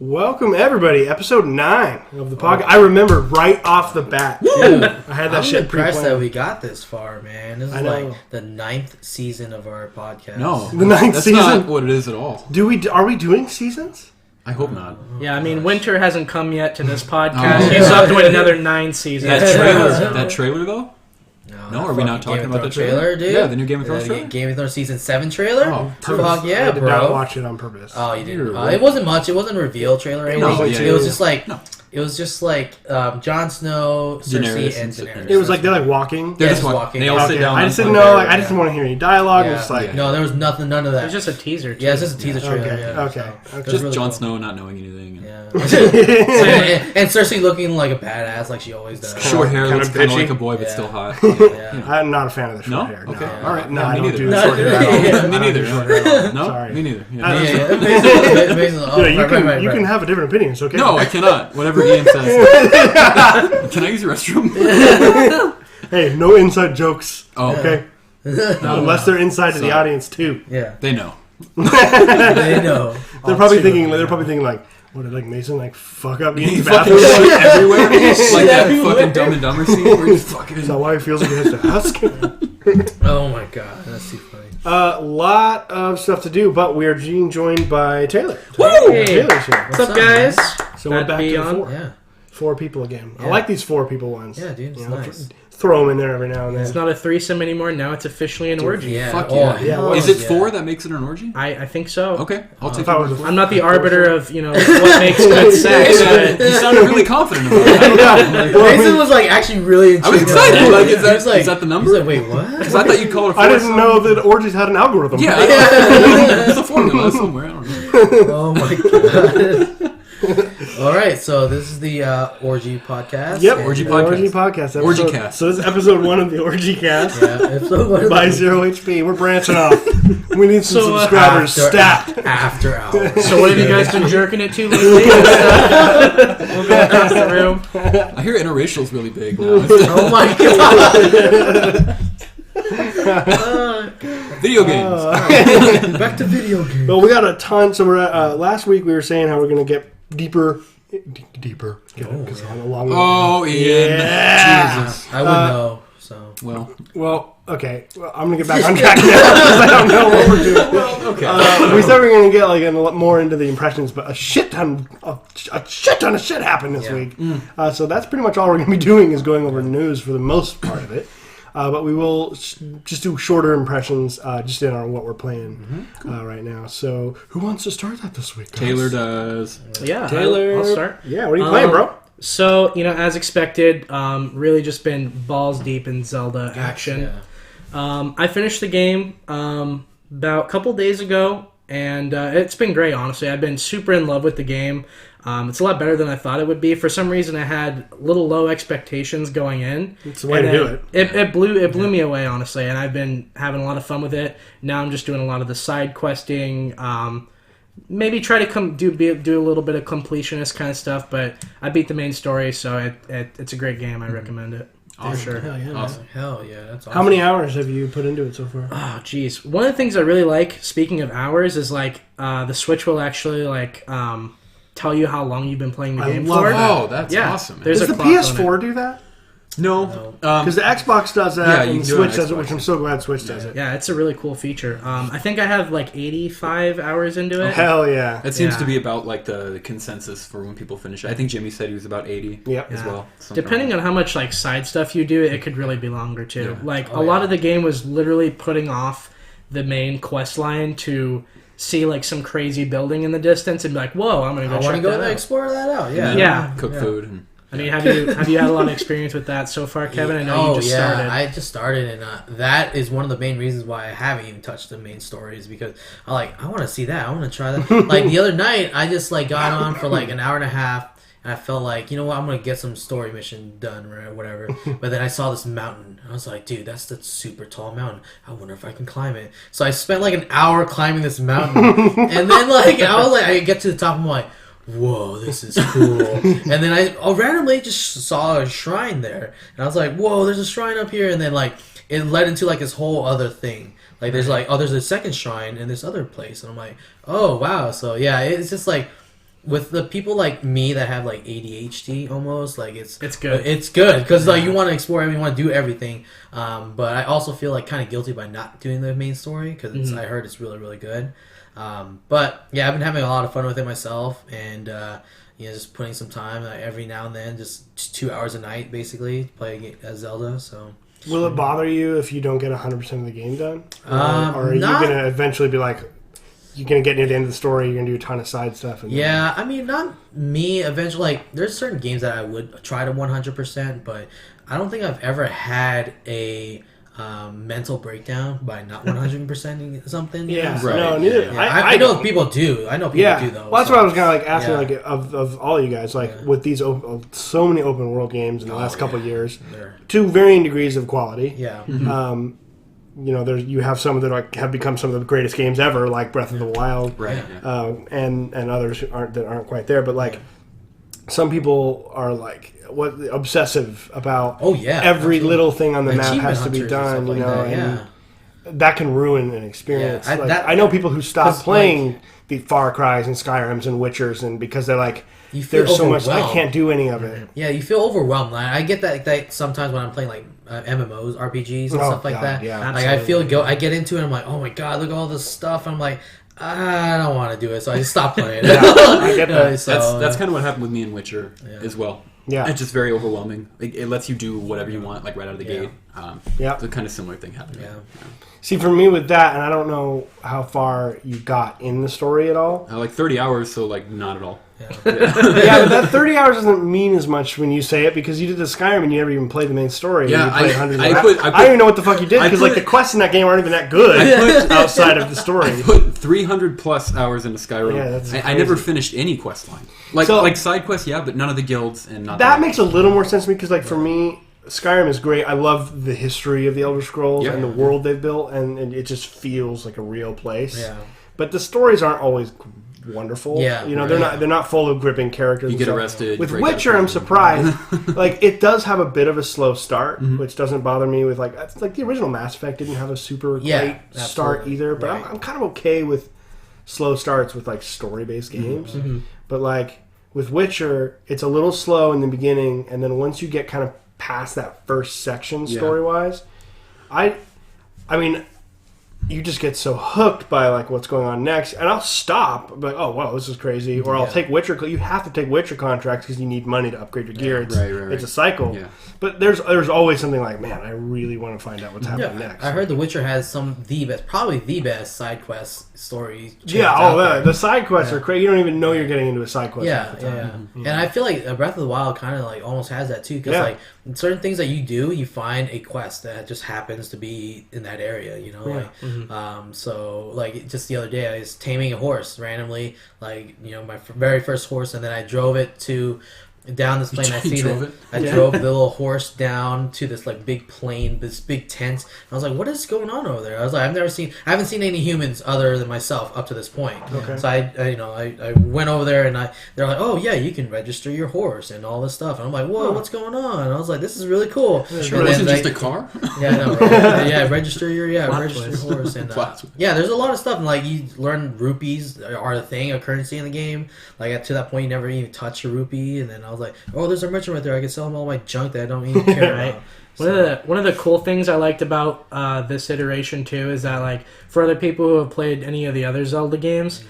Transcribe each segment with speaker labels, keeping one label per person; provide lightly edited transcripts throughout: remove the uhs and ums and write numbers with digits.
Speaker 1: Welcome, everybody. Episode 9 of the podcast. I remember right off the bat.
Speaker 2: Dude,
Speaker 1: I had that shit pre-planned.
Speaker 2: I'm impressed that we got this far, man. This is like the 9th season of our podcast.
Speaker 3: No.
Speaker 1: The 9th
Speaker 3: that's
Speaker 1: season?
Speaker 3: That's not what it is at all.
Speaker 1: Are we doing seasons?
Speaker 3: I hope not.
Speaker 4: Yeah, I mean, winter hasn't come yet to this podcast. He's up to another 9 seasons.
Speaker 3: That trailer, though? No, are we not talking about the
Speaker 2: trailer, dude?
Speaker 3: Yeah, the new Game of Thrones trailer?
Speaker 2: Game of Thrones Season 7 trailer?
Speaker 3: Oh,
Speaker 2: fuck yeah,
Speaker 1: I did
Speaker 2: bro.
Speaker 1: not watch it on purpose.
Speaker 2: Oh, you didn't? It wasn't much. It wasn't a reveal trailer. It was just like Jon Snow, Cersei, and Daenerys.
Speaker 1: It was like they're like walking.
Speaker 3: They're just walking. They all sit down.
Speaker 1: I just didn't know. Like I just didn't want to hear any dialogue.
Speaker 2: Yeah.
Speaker 1: It was like
Speaker 2: no, there was none of that.
Speaker 4: It was just a teaser.
Speaker 2: Yeah, it's just a teaser trailer.
Speaker 1: Okay.
Speaker 3: Just really Jon Snow not knowing anything.
Speaker 2: Yeah. and Cersei looking like a badass, like she always does.
Speaker 3: Short hair, looks kind of like a boy, but still hot.
Speaker 1: I'm not a fan of the short hair.
Speaker 3: Okay.
Speaker 1: All right. No,
Speaker 3: me
Speaker 1: I don't do
Speaker 3: neither.
Speaker 1: the short hair.
Speaker 3: Me neither.
Speaker 1: No, sorry.
Speaker 3: Me neither.
Speaker 1: You can have a different opinion. It's okay.
Speaker 3: No, I cannot. Whatever Ian says. Can I use the restroom?
Speaker 1: Hey, no inside jokes.
Speaker 3: Oh,
Speaker 1: okay. Unless they're inside to the audience too.
Speaker 2: Yeah,
Speaker 3: they know.
Speaker 2: They know.
Speaker 1: They're probably thinking like, what did like Mason like fuck up Ian's
Speaker 3: fucking
Speaker 1: bathroom
Speaker 3: everywhere? Like that fucking Dumb and Dumber scene where he's fucking.
Speaker 1: Is that why he feels like he has to ask?
Speaker 2: Oh my god, that's too funny.
Speaker 1: A lot of stuff to do, but we are being joined by Taylor.
Speaker 4: Woo! Hey.
Speaker 1: Taylor's here.
Speaker 4: What's up, guys?
Speaker 1: So we're back to the 4.
Speaker 2: Yeah.
Speaker 1: 4 people again.
Speaker 2: Yeah.
Speaker 1: I like these 4 people ones.
Speaker 2: Yeah, dude, it's nice.
Speaker 1: Throw them in there every now and then.
Speaker 4: It's not a threesome anymore. Now it's officially an orgy.
Speaker 2: Yeah.
Speaker 3: Fuck yeah.
Speaker 1: Yeah.
Speaker 3: Is it 4 that makes it an orgy?
Speaker 4: I think so.
Speaker 3: Okay, I'll take
Speaker 1: it.
Speaker 4: I'm not the arbiter of what makes good sex.
Speaker 3: You sounded really confident about it.
Speaker 2: Mason was like actually really intrigued.
Speaker 3: I was excited. Like, is that the number?
Speaker 2: He's like, wait, what?
Speaker 3: Because I thought you'd call it 4.
Speaker 1: I didn't know that orgies had an algorithm.
Speaker 3: Yeah. There's a formula somewhere. I don't know.
Speaker 2: Oh my god. All right, so this is the Orgy Podcast.
Speaker 1: Yep,
Speaker 3: Orgy
Speaker 1: Podcast.
Speaker 3: Orgy Cast.
Speaker 1: So this is episode 1 of the Orgy Cast.
Speaker 2: Yeah, episode 1
Speaker 1: by ZeroHP. We're branching off. We need some subscribers stat.
Speaker 2: After hours.
Speaker 4: So what have you guys been jerking it to lately? We'll go across the room.
Speaker 3: I hear interracial's really big now.
Speaker 2: Oh my god.
Speaker 3: Video games.
Speaker 2: Back to video games.
Speaker 1: Well, we got a ton. So we're last week we were saying how we're going to get deeper. Because I'm a long way.
Speaker 3: Oh, Ian.
Speaker 1: Yeah.
Speaker 3: Jesus.
Speaker 2: I would know. So
Speaker 1: Well, okay. Well, I'm going to get back on track now because I don't know what we're doing.
Speaker 3: Okay.
Speaker 1: We said we were going to get like a lot more into the impressions, but a shit ton of shit happened this week. So that's pretty much all we're going to be doing is going over news for the most part of it. But we will just do shorter impressions just in on what we're playing right now. So who wants to start that this week, guys?
Speaker 3: Taylor does.
Speaker 4: Yeah,
Speaker 1: Taylor.
Speaker 4: I'll start.
Speaker 1: Yeah, what are you playing, bro?
Speaker 4: So, as expected, really just been balls deep in Zelda action. Yeah. I finished the game about a couple days ago, and it's been great, honestly. I've been super in love with the game. It's a lot better than I thought it would be. For some reason, I had a little low expectations going in.
Speaker 1: It's the way to do it.
Speaker 4: It blew me away, honestly, and I've been having a lot of fun with it. Now I'm just doing a lot of the side questing. Maybe try to do a little bit of completionist kind of stuff, but I beat the main story, so it's a great game. I recommend it.
Speaker 3: Awesome.
Speaker 4: For sure.
Speaker 1: Hell yeah,
Speaker 3: awesome.
Speaker 2: Hell yeah, that's awesome.
Speaker 1: How many hours have you put into it so far?
Speaker 4: Oh, geez. One of the things I really like, speaking of hours, is like the Switch will actually tell you how long you've been playing the game for.
Speaker 3: Oh, that's awesome.
Speaker 1: Does the PS4 do that?
Speaker 3: No.
Speaker 1: Because the Xbox does that
Speaker 3: you
Speaker 1: and
Speaker 3: can do it
Speaker 1: Switch
Speaker 3: on
Speaker 1: does it,
Speaker 3: Xbox.
Speaker 1: which I'm so glad Switch does it.
Speaker 4: Yeah, it's a really cool feature. I think I have like 85 hours into it.
Speaker 1: Hell yeah.
Speaker 3: That seems to be about like the consensus for when people finish it. I think Jimmy said he was about 80 as well.
Speaker 4: Depending on how much like side stuff you do, it could really be longer too.
Speaker 3: Yeah.
Speaker 4: Like a lot of the game was literally putting off the main quest line to see like some crazy building in the distance and be like, whoa, I'm gonna go check that out.
Speaker 2: Explore that out.
Speaker 4: Yeah.
Speaker 3: Cook food. And,
Speaker 4: I mean, have you had a lot of experience with that so far, Kevin? I know you just started.
Speaker 2: I just started, and that is one of the main reasons why I haven't even touched the main story, is because I want to see that. I want to try that. Like the other night, I just like got on for like an hour and a half, and I felt like, you know what, I'm gonna get some story mission done or whatever. But then I saw this mountain. I was like, dude, that's the super tall mountain. I wonder if I can climb it. So I spent like an hour climbing this mountain, and then I get to the top, I'm like, whoa, this is cool. And then I randomly just saw a shrine there. And I was like, whoa, there's a shrine up here. And then, like, it led into, like, this whole other thing. Like, there's, like, there's a second shrine in this other place. And I'm like, oh, wow. So, yeah, it's just, like, with the people like me that have like ADHD almost, like it's
Speaker 4: good.
Speaker 2: It's good because like you want to explore everything, you want to do everything. But I also feel like kind of guilty by not doing the main story because I heard it's really, really good. But yeah, I've been having a lot of fun with it myself, and just putting some time every now and then, just 2 hours a night basically playing as Zelda. So.
Speaker 1: Will it bother you if you don't get 100% of the game done? Or are you
Speaker 2: not-
Speaker 1: going to eventually be like, you're going to get near the end of the story, you're going to do a ton of side stuff? And
Speaker 2: Yeah, I mean, not me. Eventually, like, there's certain games that I would try to 100%, but I don't think I've ever had a mental breakdown by not 100%ing something.
Speaker 1: Yeah,
Speaker 3: Right.
Speaker 1: no, neither.
Speaker 2: Yeah. I know people do. I know people do, though.
Speaker 1: Well, that's what I was kind of like asking,
Speaker 2: Yeah.
Speaker 1: like of all you guys, like with these so many open world games in the last couple of years, to varying degrees of quality.
Speaker 2: Yeah.
Speaker 1: You have some that have become some of the greatest games ever, like Breath of the Wild,
Speaker 3: Right.
Speaker 1: and others that aren't quite there. But like, some people are like obsessive about.
Speaker 2: Oh, yeah,
Speaker 1: every
Speaker 2: absolutely.
Speaker 1: little thing on the map
Speaker 2: Achievement
Speaker 1: has to be
Speaker 2: hunters and
Speaker 1: done.
Speaker 2: stuff like that,
Speaker 1: and that can ruin an experience.
Speaker 2: Yeah,
Speaker 1: I know people who stop
Speaker 2: 'cause,
Speaker 1: playing the Far Cry's and Skyrims and Witchers, and because they're like,
Speaker 2: You feel
Speaker 1: there's so much I
Speaker 2: overwhelmed.
Speaker 1: can't do any of it.
Speaker 2: Yeah, you feel overwhelmed. I get that sometimes when I'm playing like MMOs, RPGs, and
Speaker 1: Oh,
Speaker 2: stuff like
Speaker 1: God,
Speaker 2: that.
Speaker 1: yeah.
Speaker 2: Like I feel I get into it. I'm like, oh my god, look at all this stuff. I'm like, I don't want to do it, so I just stop playing.
Speaker 1: Yeah, I get that.
Speaker 3: That's kind of what happened with me in Witcher as well.
Speaker 1: Yeah.
Speaker 3: It's just very overwhelming. It lets you do whatever you want, like right out of the gate.
Speaker 1: Yeah.
Speaker 3: It's a kind of similar thing happening.
Speaker 2: Yeah.
Speaker 1: See, for me with that, and I don't know how far you got in the story at all.
Speaker 3: Like 30 hours, so like not at all.
Speaker 1: Yeah, but that 30 hours doesn't mean as much when you say it, because you did the Skyrim and you never even played the main story.
Speaker 3: Yeah,
Speaker 1: and you played hundreds of
Speaker 3: I
Speaker 1: hours. I don't even know what the fuck you did, because like the quests in that game aren't even that good outside of the story.
Speaker 3: I put 300 plus hours into Skyrim.
Speaker 1: Yeah, that's
Speaker 3: I
Speaker 1: crazy.
Speaker 3: never finished any quest line. Like side quests, yeah, but none of the guilds and not
Speaker 1: That makes a little more sense to me, because like for me, Skyrim is great. I love the history of the Elder Scrolls and the world they've built, and it just feels like a real place.
Speaker 2: Yeah.
Speaker 1: But the stories aren't always wonderful.
Speaker 2: Yeah,
Speaker 1: they're not full of gripping characters.
Speaker 3: You
Speaker 1: and
Speaker 3: get
Speaker 1: stuff.
Speaker 3: arrested.
Speaker 1: With
Speaker 3: break out
Speaker 1: Witcher,
Speaker 3: of
Speaker 1: I'm
Speaker 3: prison.
Speaker 1: surprised. Like, it does have a bit of a slow start, which doesn't bother me. With it's like the original Mass Effect didn't have a super great start either. But I'm kind of okay with slow starts with like story-based games. But like with Witcher, it's a little slow in the beginning, and then once you get kind of past that first section story-wise, I mean, you just get so hooked by like what's going on next, and I'll stop. But oh wow, this is crazy. Or I'll take Witcher. You have to take Witcher contracts because you need money to upgrade your gear. It's, it's a cycle. Yeah. But there's always something like, man, I really want to find out what's happening next.
Speaker 2: I heard The Witcher has probably the best side quest story.
Speaker 1: The side quests are crazy. You don't even know you're getting into a side quest.
Speaker 2: And I feel like Breath of the Wild kind of like almost has that too, because like certain things that you do, you find a quest that just happens to be in that area. So like just the other day, I was taming a horse randomly, like my very first horse, and then I drove it down this plane. I drove the little horse down to this like big plain, this big tent. And I was like, "What is going on over there?" I was like, I haven't seen any humans other than myself up to this point. Okay. So I went over there, and they're like, "Oh yeah, you can register your horse and all this stuff." And I'm like, "Whoa, what's going on?" And I was like, "This is really cool."
Speaker 3: Sure, it wasn't just a car.
Speaker 2: Yeah, no, right? Register your horse, and there's a lot of stuff. And like you learn rupees are a currency in the game. Like to that point, you never even touch a rupee, and then I was like, oh, there's a merchant right there. I can sell him all my junk that I don't even care about.
Speaker 4: One of the cool things I liked about this iteration too is that like for other people who have played any of the other Zelda games,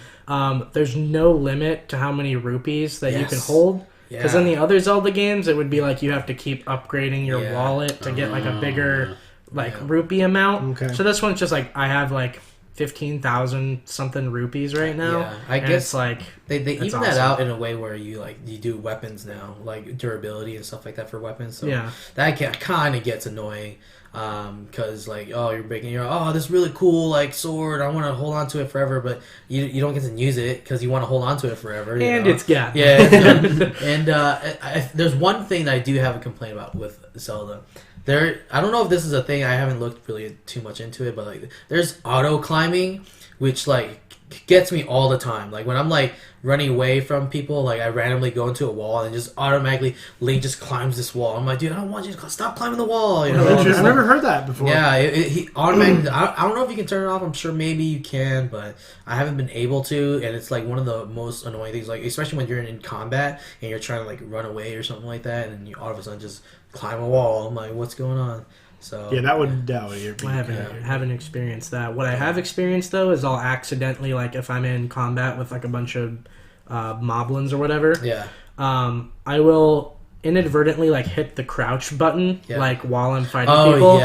Speaker 4: there's no limit to how many rupees that you can hold. Because in the other Zelda games, it would be like you have to keep upgrading your wallet to get like a bigger rupee amount. Okay. So this one's just like I have like 15,000 something rupees right now.
Speaker 2: Yeah, I guess
Speaker 4: it's like
Speaker 2: they even that out in a way where you do weapons now, like durability and stuff like that for weapons. So that kind of gets annoying because you're breaking this really cool like sword. I want to hold on to it forever, but you don't get to use it because you want to hold on to it forever.
Speaker 4: It's
Speaker 2: and there's one thing that I do have a complaint about with Zelda. I don't know if this is a thing. I haven't looked really too much into it, but like, there's auto climbing, which like gets me all the time. Like when I'm like running away from people, like I randomly go into a wall and just automatically Link just climbs this wall. I'm like, dude, I don't want you to stop climbing the wall. You know,
Speaker 1: I've never heard that before.
Speaker 2: Yeah, he automatically. I don't know if you can turn it off. I'm sure maybe you can, but I haven't been able to. And it's like one of the most annoying things. Like especially when you're in combat and you're trying to like run away or something like that, and you all of a sudden just climb a wall. I'm like, what's going on? So
Speaker 1: yeah, that would I
Speaker 4: haven't experienced that. What I have experienced though is I'll accidentally, like if I'm in combat with like a bunch of moblins or whatever, I will inadvertently like hit the crouch button like while I'm fighting people.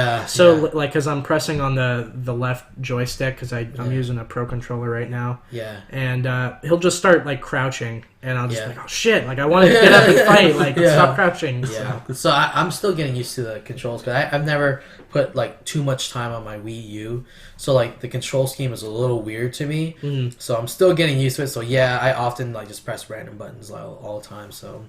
Speaker 4: Like because I'm pressing on the left joystick because I'm using a Pro controller right now. Yeah, and he'll just start like crouching, and I'll just be like, oh shit! Like I want to get up and fight. Like stop crouching.
Speaker 2: Yeah. So I'm still getting used to the controls because I've never put like too much time on my Wii U. So like the control scheme is a little weird to me. So I'm still getting used to it. So yeah, I often like just press random buttons all the time. So.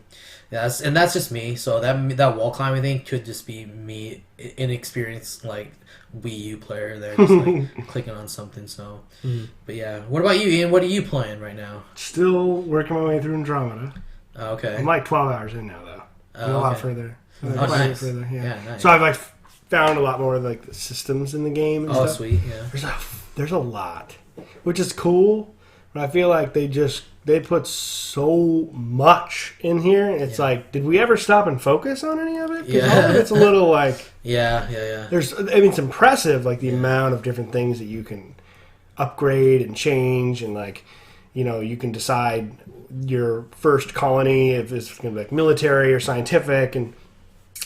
Speaker 2: Yeah, that's just me. So that wall climbing thing could just be me, inexperienced like Wii U player there, just like clicking on something. So, but yeah, what about you, Ian? What are you playing right now?
Speaker 1: Still working my way through Andromeda.
Speaker 2: Okay,
Speaker 1: I'm like 12 hours in now though. I'm a lot further.
Speaker 2: Nice.
Speaker 1: Further, yeah.
Speaker 2: Nice.
Speaker 1: So I've like found a lot more of like the systems in the game. And stuff.
Speaker 2: Sweet. Yeah.
Speaker 1: There's a lot, which is cool, but I feel like they put so much in here. It's like, did we ever stop and focus on any of it? Because all of it's a little like...
Speaker 2: Yeah.
Speaker 1: It's impressive, like, the amount of different things that you can upgrade and change. And, like, you know, you can decide your first colony, if it's going to be, like, military or scientific. And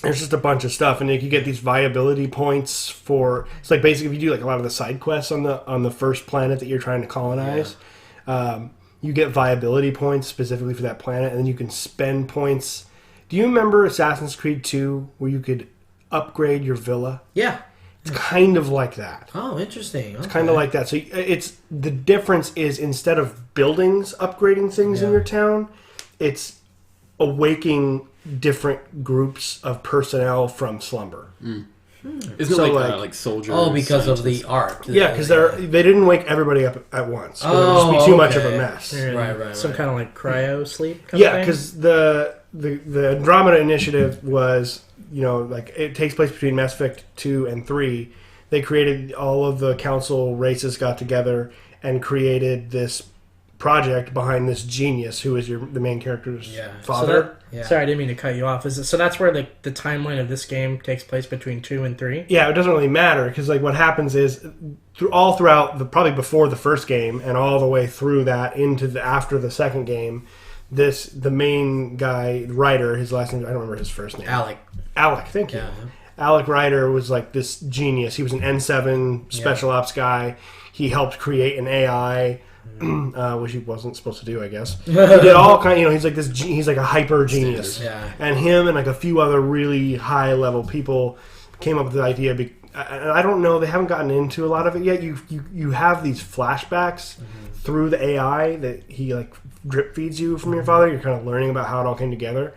Speaker 1: there's just a bunch of stuff. And you can get these viability points for... It's like, basically, if you do, like, a lot of the side quests on the first planet that you're trying to colonize... you get viability points specifically for that planet, and then you can spend points. Do you remember Assassin's Creed 2 where you could upgrade your villa?
Speaker 2: Yeah.
Speaker 1: It's kind of like that.
Speaker 2: Oh, interesting.
Speaker 1: It's kind of like that. So it's the difference is instead of buildings upgrading things in your town, it's awaking different groups of personnel from slumber.
Speaker 3: Isn't it like soldiers?
Speaker 2: Oh, because of the arc.
Speaker 1: Yeah, because they didn't wake everybody up at once. It would just be too much of a mess.
Speaker 2: Right.
Speaker 4: Some kind of like cryo sleep.
Speaker 1: Because the Andromeda initiative was, you know, like it takes place between Mass Effect 2 and 3. They created all of the council races got together and created this project behind this genius who is the main character's father.
Speaker 4: Sorry, I didn't mean to cut you off. So that's where the timeline of this game takes place between 2 and 3?
Speaker 1: Yeah, it doesn't really matter because like what happens is throughout probably before the first game and all the way through that into after the second game, the main guy Ryder, his last name I don't remember his first name. Alec, thank you. Yeah. Alec Ryder was like this genius. He was an N7 special ops guy. He helped create an AI. Which he wasn't supposed to do, I guess. He did all kind. You know, he's like this. He's like a hyper genius.
Speaker 2: Yeah.
Speaker 1: And him and like a few other really high level people came up with the idea. And I don't know. They haven't gotten into a lot of it yet. You have these flashbacks through the AI that he like drip feeds you from your father. You're kind of learning about how it all came together.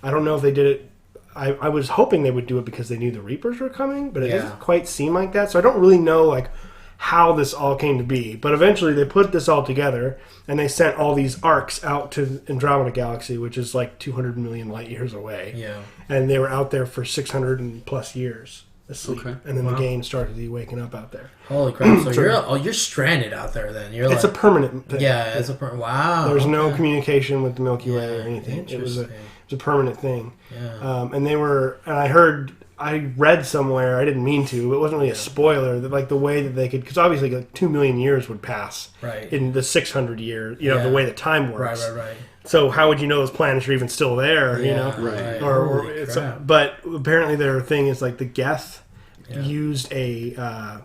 Speaker 1: I don't know if they did it. I was hoping they would do it because they knew the Reapers were coming, but it doesn't quite seem like that. So I don't really know like how this all came to be. But eventually they put this all together and they sent all these arcs out to Andromeda Galaxy, which is like 200 million light years away.
Speaker 2: Yeah.
Speaker 1: And they were out there for 600 and plus years asleep. Okay. And then the game started waking up out there.
Speaker 2: Holy crap. So you're stranded out there then.
Speaker 1: It's a permanent thing.
Speaker 2: Yeah, it's wow.
Speaker 1: There's no communication with the Milky Way or anything. It was a permanent thing.
Speaker 2: Yeah.
Speaker 1: And I read somewhere, I didn't mean to, but it wasn't really a spoiler, that like the way that they could, because obviously like 2 million years would pass in the 600 years, you know, the way that time works.
Speaker 2: Right.
Speaker 1: So how would you know those planets are even still there, you know?
Speaker 2: Right.
Speaker 1: But apparently their thing is like the Geth used a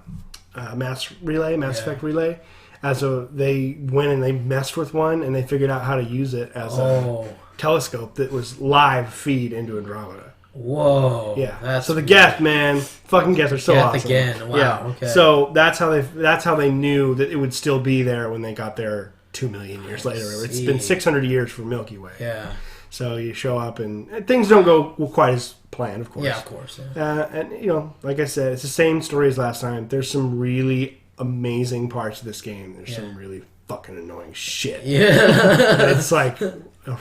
Speaker 1: mass effect relay. They went and they messed with one and they figured out how to use it as a telescope that was live feed into Andromeda.
Speaker 2: Whoa!
Speaker 1: Yeah, so the Geth, man, fucking Geth are so awesome.
Speaker 2: Again, wow.
Speaker 1: Yeah.
Speaker 2: Okay.
Speaker 1: So that's how they knew that it would still be there when they got there 2 million years later. It's been 600 years for Milky Way.
Speaker 2: Yeah.
Speaker 1: So you show up and things don't go quite as planned, of course.
Speaker 2: Yeah, of course. Yeah.
Speaker 1: And you know, like I said, it's the same story as last time. There's some really amazing parts of this game. There's some really fucking annoying shit.
Speaker 2: Yeah.
Speaker 1: And it's like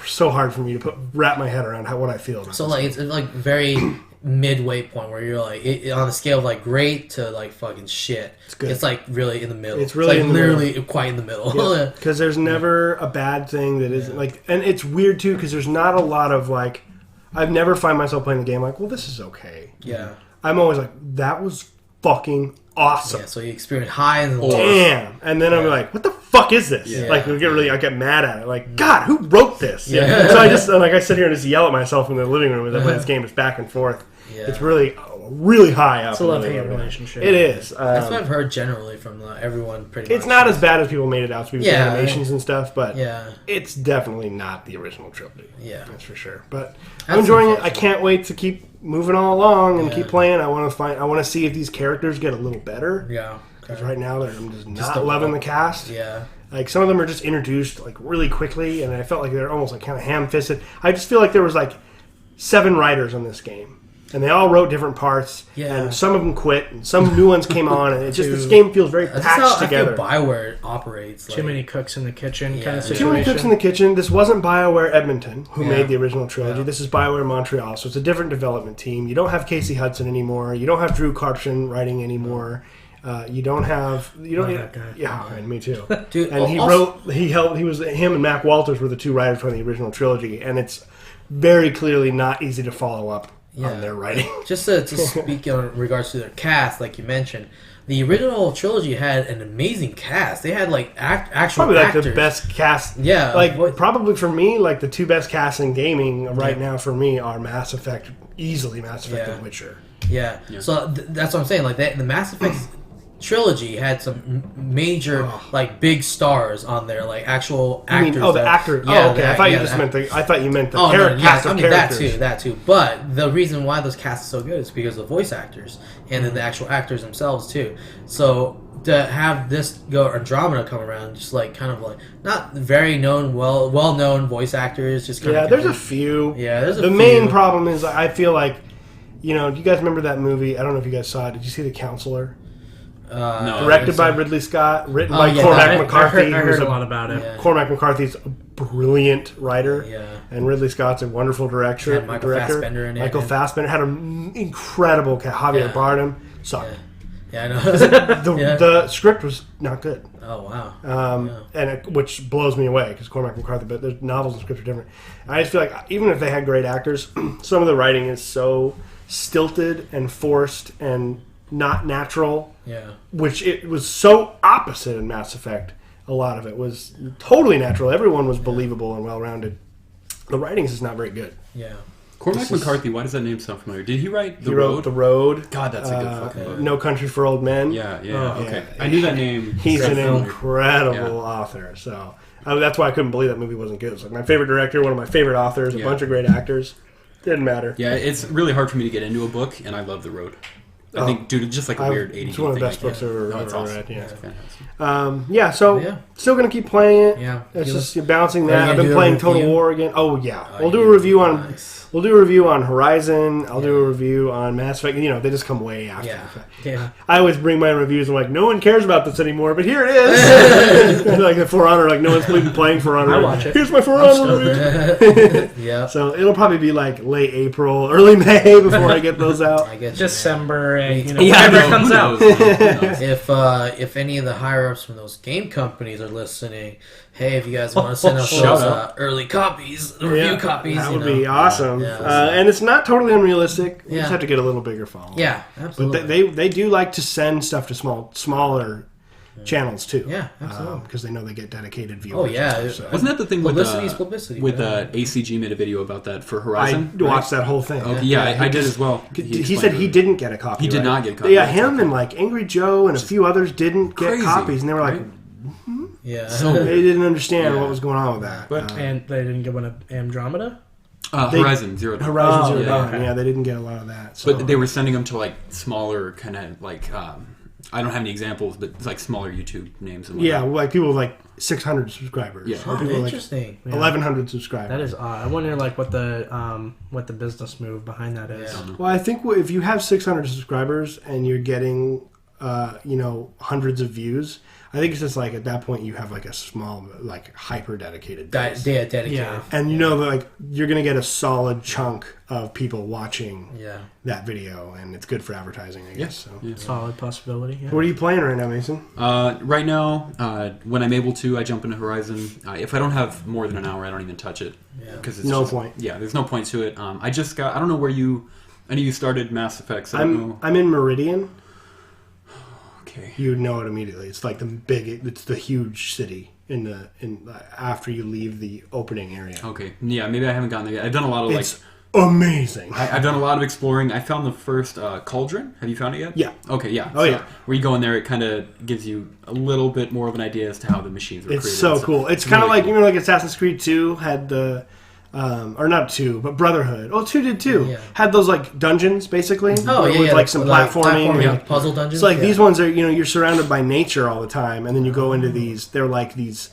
Speaker 1: so hard for me to wrap my head around what I feel about
Speaker 2: So
Speaker 1: this
Speaker 2: like
Speaker 1: game.
Speaker 2: it's like very midway point where you're like on a scale of like great to like fucking shit.
Speaker 1: It's good.
Speaker 2: It's like really in the middle.
Speaker 1: It's really
Speaker 2: like
Speaker 1: in the
Speaker 2: literally quite in the middle.
Speaker 1: Because there's never a bad thing that isn't like, and it's weird too because there's not a lot of like, I've never find myself playing the game like, well, this is okay.
Speaker 2: Yeah.
Speaker 1: I'm always like, that was fucking awesome.
Speaker 2: Yeah, so you experience highs and lows.
Speaker 1: Damn. And then I'm like, what the fuck is this?
Speaker 2: Yeah.
Speaker 1: Like, I get mad at it. Like, God, who wrote this?
Speaker 2: Yeah.
Speaker 1: So I sit here and just yell at myself in the living room as I play this game. It's back and forth.
Speaker 2: Yeah.
Speaker 1: It's really high up.
Speaker 4: It's a love-hate relationship.
Speaker 1: It is.
Speaker 2: That's what I've heard generally from everyone pretty much.
Speaker 1: It's not as bad as people made it out to be with
Speaker 2: Yeah.
Speaker 1: animations and stuff, but
Speaker 2: Yeah.
Speaker 1: it's definitely not the original trilogy.
Speaker 2: Yeah.
Speaker 1: That's for sure. But
Speaker 2: That's
Speaker 1: I'm enjoying it. I
Speaker 2: unfortunate.
Speaker 1: can't wait to keep moving all along and
Speaker 2: Yeah.
Speaker 1: keep playing. I want to see if these characters get a little better.
Speaker 2: Yeah.
Speaker 1: Because right now I'm just not
Speaker 2: don't
Speaker 1: loving
Speaker 2: know.
Speaker 1: the cast.
Speaker 2: Yeah.
Speaker 1: Like some of them are just introduced like really quickly, and I felt like they're almost like kind of ham-fisted. I just feel like there was like 7 writers on this game, and they all wrote different parts.
Speaker 2: Yeah.
Speaker 1: And some of them quit, and some new ones came on, and it's just this game feels very
Speaker 2: That's
Speaker 1: patched
Speaker 2: how
Speaker 1: together.
Speaker 2: I feel Bioware operates.
Speaker 4: Too many cooks in the kitchen kind
Speaker 2: Yeah.
Speaker 4: of
Speaker 2: Too
Speaker 4: situation.
Speaker 1: Too many cooks in the kitchen. This wasn't Bioware Edmonton, who
Speaker 2: Yeah.
Speaker 1: made the original trilogy.
Speaker 2: Yeah.
Speaker 1: This is Bioware Montreal, so it's a different development team. You don't have Casey Hudson anymore. You don't have Drew Karpshin writing anymore. You don't have. You don't.
Speaker 4: Love that guy.
Speaker 1: Yeah, and me too.
Speaker 2: Dude,
Speaker 1: And he
Speaker 2: also-
Speaker 1: wrote. Him and Mac Walters were the 2 writers from the original trilogy, and it's very clearly not easy to follow up on their writing.
Speaker 2: Just to speak in regards to their cast, like you mentioned, the original trilogy had an amazing cast. They had like actual
Speaker 1: Probably like
Speaker 2: actors.
Speaker 1: the best cast.
Speaker 2: Yeah,
Speaker 1: like probably for me, like the 2 best casts in gaming right now for me are Mass Effect, easily Mass Effect and Witcher.
Speaker 2: Yeah. So that's what I'm saying. Like the Mass Effect trilogy had some major like big stars on there, like actual actors.
Speaker 1: The actor.
Speaker 2: Yeah,
Speaker 1: okay. I thought you meant the cast of characters.
Speaker 2: that too. But the reason why those casts are so good is because of the voice actors and then the actual actors themselves too. So to have this Andromeda come around, just like kind of like not very known, well known voice actors, just kind of
Speaker 1: There's a few.
Speaker 2: Yeah, there's a
Speaker 1: the
Speaker 2: few.
Speaker 1: main problem is I feel like, do you guys remember that movie? I don't know if you guys saw it. Did you see The Counselor?
Speaker 3: No.
Speaker 1: Directed by Ridley Scott, written by
Speaker 2: yeah,
Speaker 1: Cormac McCarthy.
Speaker 4: I
Speaker 1: who's
Speaker 4: heard a lot about it.
Speaker 2: Yeah.
Speaker 1: Cormac McCarthy's a brilliant writer,
Speaker 2: Yeah.
Speaker 1: and Ridley Scott's a wonderful director.
Speaker 2: Had Michael Fassbender in it,
Speaker 1: Michael
Speaker 2: and-
Speaker 1: Fassbender had an incredible cast. Javier
Speaker 2: Yeah.
Speaker 1: Bardem sucked.
Speaker 2: Yeah, I know.
Speaker 1: The script was not good.
Speaker 2: Oh wow.
Speaker 1: Which blows me away because Cormac McCarthy, but the novels and scripts are different. I just feel like even if they had great actors, some of the writing is so stilted and forced and not natural.
Speaker 2: Yeah.
Speaker 1: Which it was so opposite in Mass Effect. A lot of it was totally natural. Everyone was believable and well-rounded. The writing is just not very good.
Speaker 2: Yeah.
Speaker 3: Cormac McCarthy, why does that name sound familiar? Did he write The
Speaker 1: He
Speaker 3: Road?
Speaker 1: wrote The Road.
Speaker 3: God, that's a good fucking book.
Speaker 1: No Country for Old Men.
Speaker 3: Yeah,
Speaker 1: Oh,
Speaker 3: okay.
Speaker 1: yeah.
Speaker 3: I knew that name.
Speaker 1: He's an
Speaker 3: Familiar.
Speaker 1: incredible author. So that's why I couldn't believe that movie wasn't good. It's like my favorite director, one of my favorite authors, a bunch of great actors. Didn't matter.
Speaker 3: Yeah, it's really hard for me to get into a book, and I love The Road. I think, dude, just like a weird 80s
Speaker 1: It's one of the
Speaker 3: thing
Speaker 1: best
Speaker 3: like
Speaker 1: books
Speaker 3: that.
Speaker 1: I've ever
Speaker 3: No, it's
Speaker 1: read.
Speaker 3: awesome.
Speaker 1: Yeah.
Speaker 3: It's fantastic.
Speaker 1: So
Speaker 2: Yeah.
Speaker 1: still gonna keep playing it.
Speaker 2: Yeah.
Speaker 1: It's
Speaker 2: Give
Speaker 1: just balancing that.
Speaker 2: you
Speaker 1: I've
Speaker 2: gonna
Speaker 1: been
Speaker 2: do a
Speaker 1: playing Total
Speaker 2: review?
Speaker 1: War again. Oh yeah, we'll do
Speaker 2: yeah.
Speaker 1: a review on.
Speaker 2: Nice.
Speaker 1: We'll do a review on Horizon. I'll do a review on Mass Effect. They just come way after.
Speaker 2: Yeah.
Speaker 1: the fact.
Speaker 4: Yeah.
Speaker 1: I always bring my reviews. I'm like, no one cares about this anymore, but here it is. Like the For Honor, like no one's even playing For Honor.
Speaker 4: I watch it.
Speaker 1: Here's my For Honor review.
Speaker 2: Yeah.
Speaker 1: So it'll probably be like late April, early May before I get those out.
Speaker 2: I guess
Speaker 4: December, whenever
Speaker 3: no,
Speaker 4: it comes
Speaker 3: who
Speaker 4: out.
Speaker 3: knows? Who knows?
Speaker 2: If any of the higher ups from those game companies are listening, hey, if you guys want to send us
Speaker 3: Shut
Speaker 2: those
Speaker 3: up.
Speaker 2: early copies, review copies,
Speaker 1: That
Speaker 2: you
Speaker 1: would
Speaker 2: know.
Speaker 1: be awesome.
Speaker 2: Yeah.
Speaker 1: And it's not totally unrealistic. You
Speaker 2: Yeah.
Speaker 1: just have to get a little bigger following.
Speaker 2: Yeah, absolutely.
Speaker 1: But they do like to send stuff to smaller channels too.
Speaker 2: Yeah, absolutely.
Speaker 1: Because they know they get dedicated viewers.
Speaker 2: Oh, yeah.
Speaker 1: and stuff, so.
Speaker 3: Wasn't that the thing with
Speaker 2: Publicity's publicity,
Speaker 3: With
Speaker 2: yeah.
Speaker 3: ACG made a video about that for
Speaker 1: I
Speaker 3: Horizon?
Speaker 1: watched that whole thing.
Speaker 3: Okay, yeah, I did as well.
Speaker 1: He
Speaker 3: explained
Speaker 1: said he
Speaker 3: it.
Speaker 1: didn't get a copy.
Speaker 3: He did
Speaker 1: right?
Speaker 3: not get a copy.
Speaker 1: Yeah,
Speaker 3: That's
Speaker 1: him
Speaker 3: okay.
Speaker 1: and like Angry Joe and a few others didn't get
Speaker 3: Crazy,
Speaker 1: copies, and they were like,
Speaker 3: right?
Speaker 2: Yeah.
Speaker 3: So
Speaker 1: they didn't understand
Speaker 3: Yeah.
Speaker 1: what was going on with that.
Speaker 3: But-
Speaker 4: And they didn't get one of Andromeda?
Speaker 3: Horizon Zero Dawn.
Speaker 1: Horizon Zero
Speaker 3: yeah,
Speaker 1: Dawn,
Speaker 3: okay.
Speaker 1: yeah, they didn't get a lot of that. So.
Speaker 3: But they were sending them to like smaller kind of like I don't have any examples, but it's like smaller YouTube names. And
Speaker 1: yeah,
Speaker 3: whatnot.
Speaker 1: like people with like 600 subscribers.
Speaker 3: Yeah.
Speaker 1: Or
Speaker 2: Oh,
Speaker 1: people with
Speaker 2: interesting.
Speaker 1: like 1,100 subscribers.
Speaker 4: That is odd. I wonder what the business move behind that is.
Speaker 2: Yeah.
Speaker 1: Well, I think if you have 600 subscribers and you're getting hundreds of views. I think it's just like at that point you have like a small, like hyper dedicated base.
Speaker 2: Dedicated.
Speaker 1: Yeah. And you know that like you're gonna get a solid chunk of people watching that video, and it's good for advertising, I guess. So
Speaker 4: solid possibility. Yeah.
Speaker 1: What are you playing right now, Mason?
Speaker 3: Right now, when I'm able to, I jump into Horizon. If I don't have more than an hour, I don't even touch it. Because it's
Speaker 1: no point.
Speaker 3: Yeah, there's no point to it. I don't know where you. I know you started Mass Effect. So
Speaker 1: I'm in Meridian.
Speaker 3: Okay.
Speaker 1: You know it immediately. It's like it's the huge city after you leave the opening area.
Speaker 3: Okay. Yeah, maybe I haven't gotten there yet. I've done a lot of
Speaker 1: It's amazing.
Speaker 3: I've done a lot of exploring. I found the first cauldron. Have you found it yet?
Speaker 1: Yeah.
Speaker 3: Okay, yeah.
Speaker 1: Oh, yeah.
Speaker 3: Where you go in there, it kind of gives you a little bit more of an idea as to how the machines were created.
Speaker 1: It's so cool. It's kind of
Speaker 3: really
Speaker 1: like,
Speaker 3: cool.
Speaker 1: like Assassin's Creed 2 had the... or not 2, but Brotherhood. Oh, 2 did too.
Speaker 2: Yeah.
Speaker 1: Had those like dungeons basically. With like some platforming.
Speaker 2: and puzzle dungeons.
Speaker 1: So like these ones are, you're surrounded by nature all the time, and then you go into these. They're like these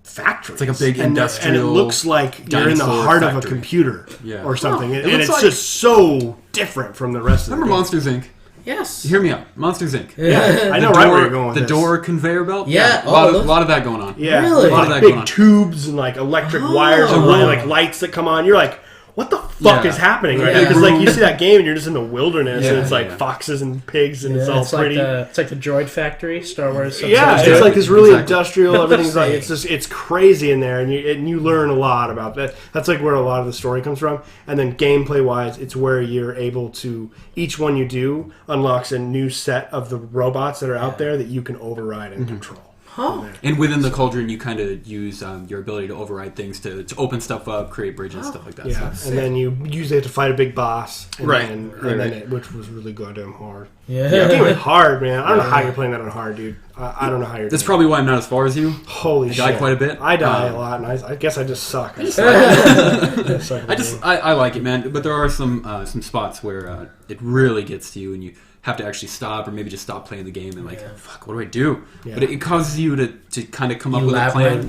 Speaker 1: factories.
Speaker 3: It's like a big industrial.
Speaker 1: and it looks like you're in the heart of a computer or something, and it's
Speaker 3: like,
Speaker 1: just so different from the rest of the
Speaker 3: Remember
Speaker 1: game.
Speaker 3: Monsters Inc.?
Speaker 2: Yes.
Speaker 3: Hear me out. Monsters Inc.
Speaker 1: Yeah, I know right where you're going with
Speaker 3: the
Speaker 1: this.
Speaker 3: door conveyor belt?
Speaker 2: Yeah.
Speaker 3: A lot of that going on.
Speaker 1: Yeah,
Speaker 2: Really?
Speaker 1: a lot of big tubes and like electric wires and like lights that come on. You're like, what the fuck is happening right now? Because like you see that game and you're just in the wilderness and it's like foxes and pigs and it's all pretty.
Speaker 4: It's like the droid factory, Star Wars.
Speaker 1: Yeah, it's like this really industrial. Everything's like it's crazy in there, and you learn a lot about that. That's like where a lot of the story comes from. And then gameplay wise, it's where you're able to each one you do unlocks a new set of the robots that are out there that you can override and control.
Speaker 3: And within the cauldron, you kind of use your ability to override things to open stuff up, create bridges, stuff like that.
Speaker 1: Yeah, and then you usually have to fight a big boss, and
Speaker 3: Right.
Speaker 1: then which was really goddamn hard.
Speaker 2: Yeah.
Speaker 1: The game was hard, man. I don't know how you're playing that on hard, dude. I don't know how you're.
Speaker 3: That's
Speaker 1: doing
Speaker 3: probably why I'm not as far as you.
Speaker 1: Holy shit!
Speaker 3: I die quite a bit.
Speaker 1: I die a lot, and I guess I just suck.
Speaker 3: I like it, man. But there are some spots where it really gets to you, and you have to actually stop, or maybe just stop playing the game and like, fuck, what do I do?
Speaker 1: Yeah.
Speaker 3: But it causes you to kind of come up with a plan,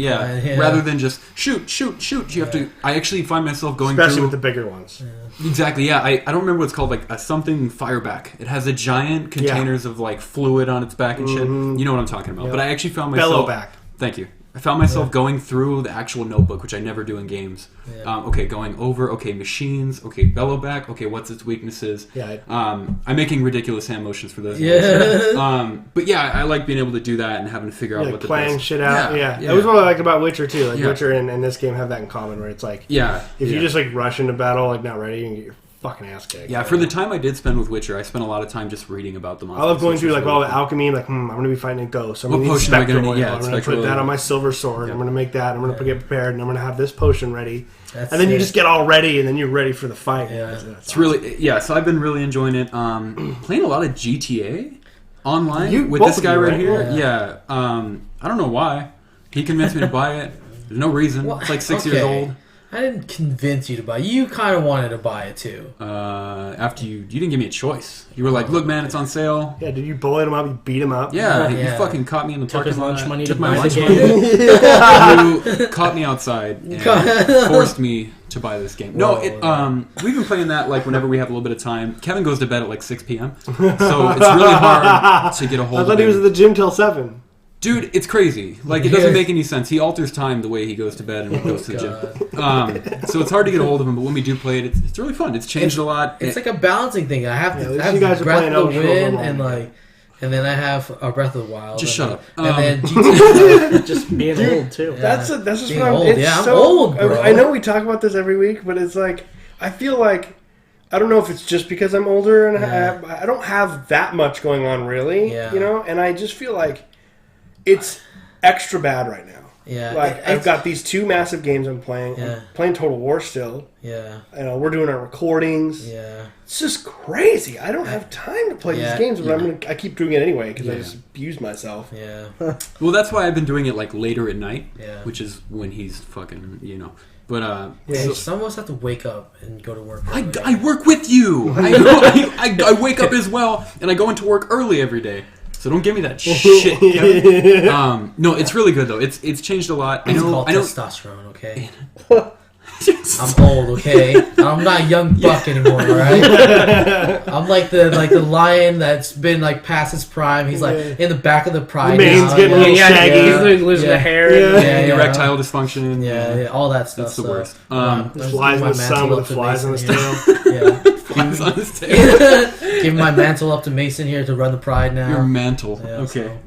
Speaker 3: rather than just shoot. You have to. I actually find myself going
Speaker 1: especially
Speaker 3: through
Speaker 1: with the bigger ones.
Speaker 3: Exactly, yeah. I don't remember what it's called, like a something fireback. It has a giant containers of like fluid on its back and shit. You know what I'm talking about.
Speaker 1: Yep.
Speaker 3: But I actually found myself
Speaker 1: Bellowback.
Speaker 3: Thank you. I found myself going through the actual notebook, which I never do in games. Going over, machines, bellowback, what's its weaknesses.
Speaker 1: Yeah.
Speaker 3: I'm making ridiculous hand motions for those. But yeah, I like being able to do that and having to figure out what the
Speaker 1: playing
Speaker 3: best.
Speaker 1: shit out. Yeah. That was what I like about Witcher too. Like Witcher and this game have that in common, where it's like, if you just like rush into battle, like not ready, you can get your fucking ass kicked.
Speaker 3: Yeah, for the time I did spend with Witcher, I spent a lot of time just reading about the monsters.
Speaker 1: I love going through like all the alchemy, like I'm going to be fighting a ghost. I'm
Speaker 3: What
Speaker 1: going to need
Speaker 3: potion am I
Speaker 1: spectral
Speaker 3: gonna need?
Speaker 1: oil. I'm going to put that on my silver sword. I'm going to make that. I'm going to get prepared, and I'm going to have this potion ready. And then you just get all ready, and then you're ready for the fight.
Speaker 2: Yeah.
Speaker 3: It's really so I've been really enjoying it. Playing a lot of GTA online with this guy right here. Yeah. I don't know why. He convinced me to buy it. There's no reason. It's like 6 years old.
Speaker 2: I didn't convince you to buy it. You kind of wanted to buy it too.
Speaker 3: After you didn't give me a choice. You were like, "Look, man, it's on sale."
Speaker 1: Yeah, did you bullet him up? You beat him up?
Speaker 3: Yeah, you fucking caught me in the parking lot.
Speaker 4: Lunch money
Speaker 3: Took
Speaker 4: to
Speaker 3: my
Speaker 4: buy
Speaker 3: lunch
Speaker 4: the
Speaker 3: money. You caught me outside and forced me to buy this game. No, we've been playing that like whenever we have a little bit of time. Kevin goes to bed at like 6 p.m. So it's really hard to get a hold of him.
Speaker 1: I thought he was at the gym till 7.
Speaker 3: Dude, it's crazy. Like, it doesn't make any sense. He alters time the way he goes to bed and goes to the gym. So it's hard to get a hold of him, but when we do play it, it's really fun. It's changed a lot.
Speaker 2: It's like a balancing thing. I have to have
Speaker 1: you guys are
Speaker 2: Breath
Speaker 1: playing
Speaker 2: of the
Speaker 1: Elder Scrolls
Speaker 2: Wind and then I have a Breath of the Wild.
Speaker 3: Just shut up.
Speaker 2: And then GTA.
Speaker 4: Just being old too.
Speaker 1: That's just
Speaker 2: Being
Speaker 1: what I'm.
Speaker 2: old.
Speaker 1: It's
Speaker 2: Yeah, I'm
Speaker 1: so,
Speaker 2: old, bro.
Speaker 1: I know we talk about this every week, but it's like I feel like I don't know if it's just because I'm older and I don't have that much going on really, and I just feel like it's extra bad right now.
Speaker 2: Yeah,
Speaker 1: like I've got these 2 massive games I'm playing. I'm playing Total War still.
Speaker 2: Yeah,
Speaker 1: we're doing our recordings.
Speaker 2: Yeah,
Speaker 1: it's just crazy. I don't have time to play these games, but I keep doing it anyway because I just abuse myself.
Speaker 2: Yeah.
Speaker 3: Well, that's why I've been doing it like later at night,
Speaker 2: which
Speaker 3: is when he's fucking, But
Speaker 2: some of us have to wake up and go to work.
Speaker 3: I work with you. I wake up as well, and I go into work early every day. So don't give me that shit, Kevin. No, it's really good though. It's changed a lot.
Speaker 2: It's called testosterone, okay? I'm old, okay? I'm not a young buck anymore, alright? I'm like the lion that's been like past his prime. He's like in the back of the pride.
Speaker 1: Mane's getting a little shaggy.
Speaker 4: He's losing the hair.
Speaker 3: Erectile dysfunction.
Speaker 2: Yeah, all that stuff.
Speaker 3: That's the worst.
Speaker 1: Flies in the sun with the flies on his tail.
Speaker 2: Yeah.
Speaker 3: Flies on his tail.
Speaker 2: Give my mantle up to Mason here to run the pride now.
Speaker 3: Your mantle.
Speaker 2: Yeah,
Speaker 3: okay.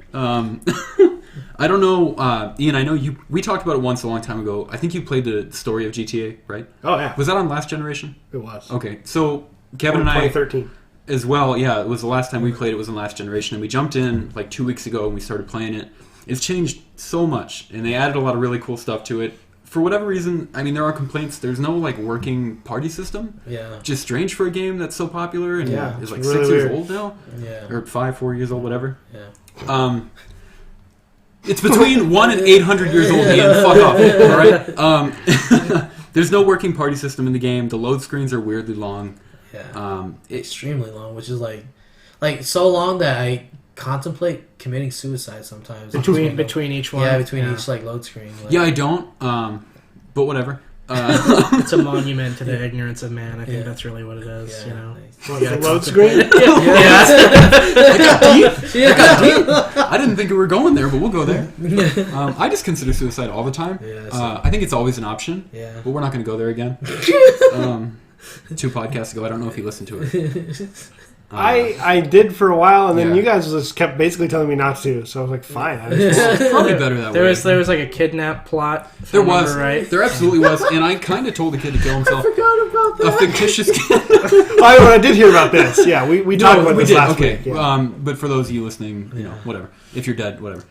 Speaker 3: I don't know, Ian, I know we talked about it once a long time ago. I think you played the story of GTA, right?
Speaker 1: Oh, yeah.
Speaker 3: Was that on last generation?
Speaker 1: It was.
Speaker 3: Okay, so Kevin and I...
Speaker 1: 2013.
Speaker 3: As well, yeah, it was the last time we played it was in last generation, and we jumped in like 2 weeks ago and we started playing it. It's changed so much, and they added a lot of really cool stuff to it. For whatever reason, I mean, there are complaints. There's no like working party system.
Speaker 2: Yeah.
Speaker 3: Just strange for a game that's so popular and is like
Speaker 1: really
Speaker 3: 6
Speaker 1: weird.
Speaker 3: years old now.
Speaker 2: Yeah.
Speaker 3: Or 4 years old, whatever.
Speaker 2: Yeah.
Speaker 3: It's between 1 and 800 years old, Ian. Fuck off, alright? There's no working party system in the game. The load screens are weirdly long.
Speaker 2: Yeah. Extremely long, which is like so long that I contemplate committing suicide sometimes.
Speaker 4: Between each one.
Speaker 2: Yeah, between each like load screen. Like,
Speaker 3: Yeah, I don't, but whatever.
Speaker 4: It's a monument to the ignorance of man. I think that's really what it is.
Speaker 2: Yeah,
Speaker 4: You know,
Speaker 1: What, the load screen?
Speaker 3: I got deep. I didn't think we were going there, but we'll go there. I just consider suicide all the time.
Speaker 2: Yeah,
Speaker 3: I think it's always an option.
Speaker 2: Yeah.
Speaker 3: But we're not going to go there again. 2 podcasts ago, I don't know if you listened to it.
Speaker 1: I did for a while, and then
Speaker 3: Yeah.
Speaker 1: you guys just kept basically telling me not to. So I was like, fine. I just
Speaker 3: Probably better that way.
Speaker 4: there was like a kidnap plot. If
Speaker 3: There
Speaker 4: I remember
Speaker 3: was.
Speaker 4: right.
Speaker 3: There absolutely was. And I kind of told the kid to kill himself.
Speaker 1: forgot about that.
Speaker 3: A fictitious kid.
Speaker 1: I did hear about this. Yeah, we talked about this last
Speaker 3: okay.
Speaker 1: week. Yeah.
Speaker 3: But for those of you listening, you know, whatever. If you're dead, whatever.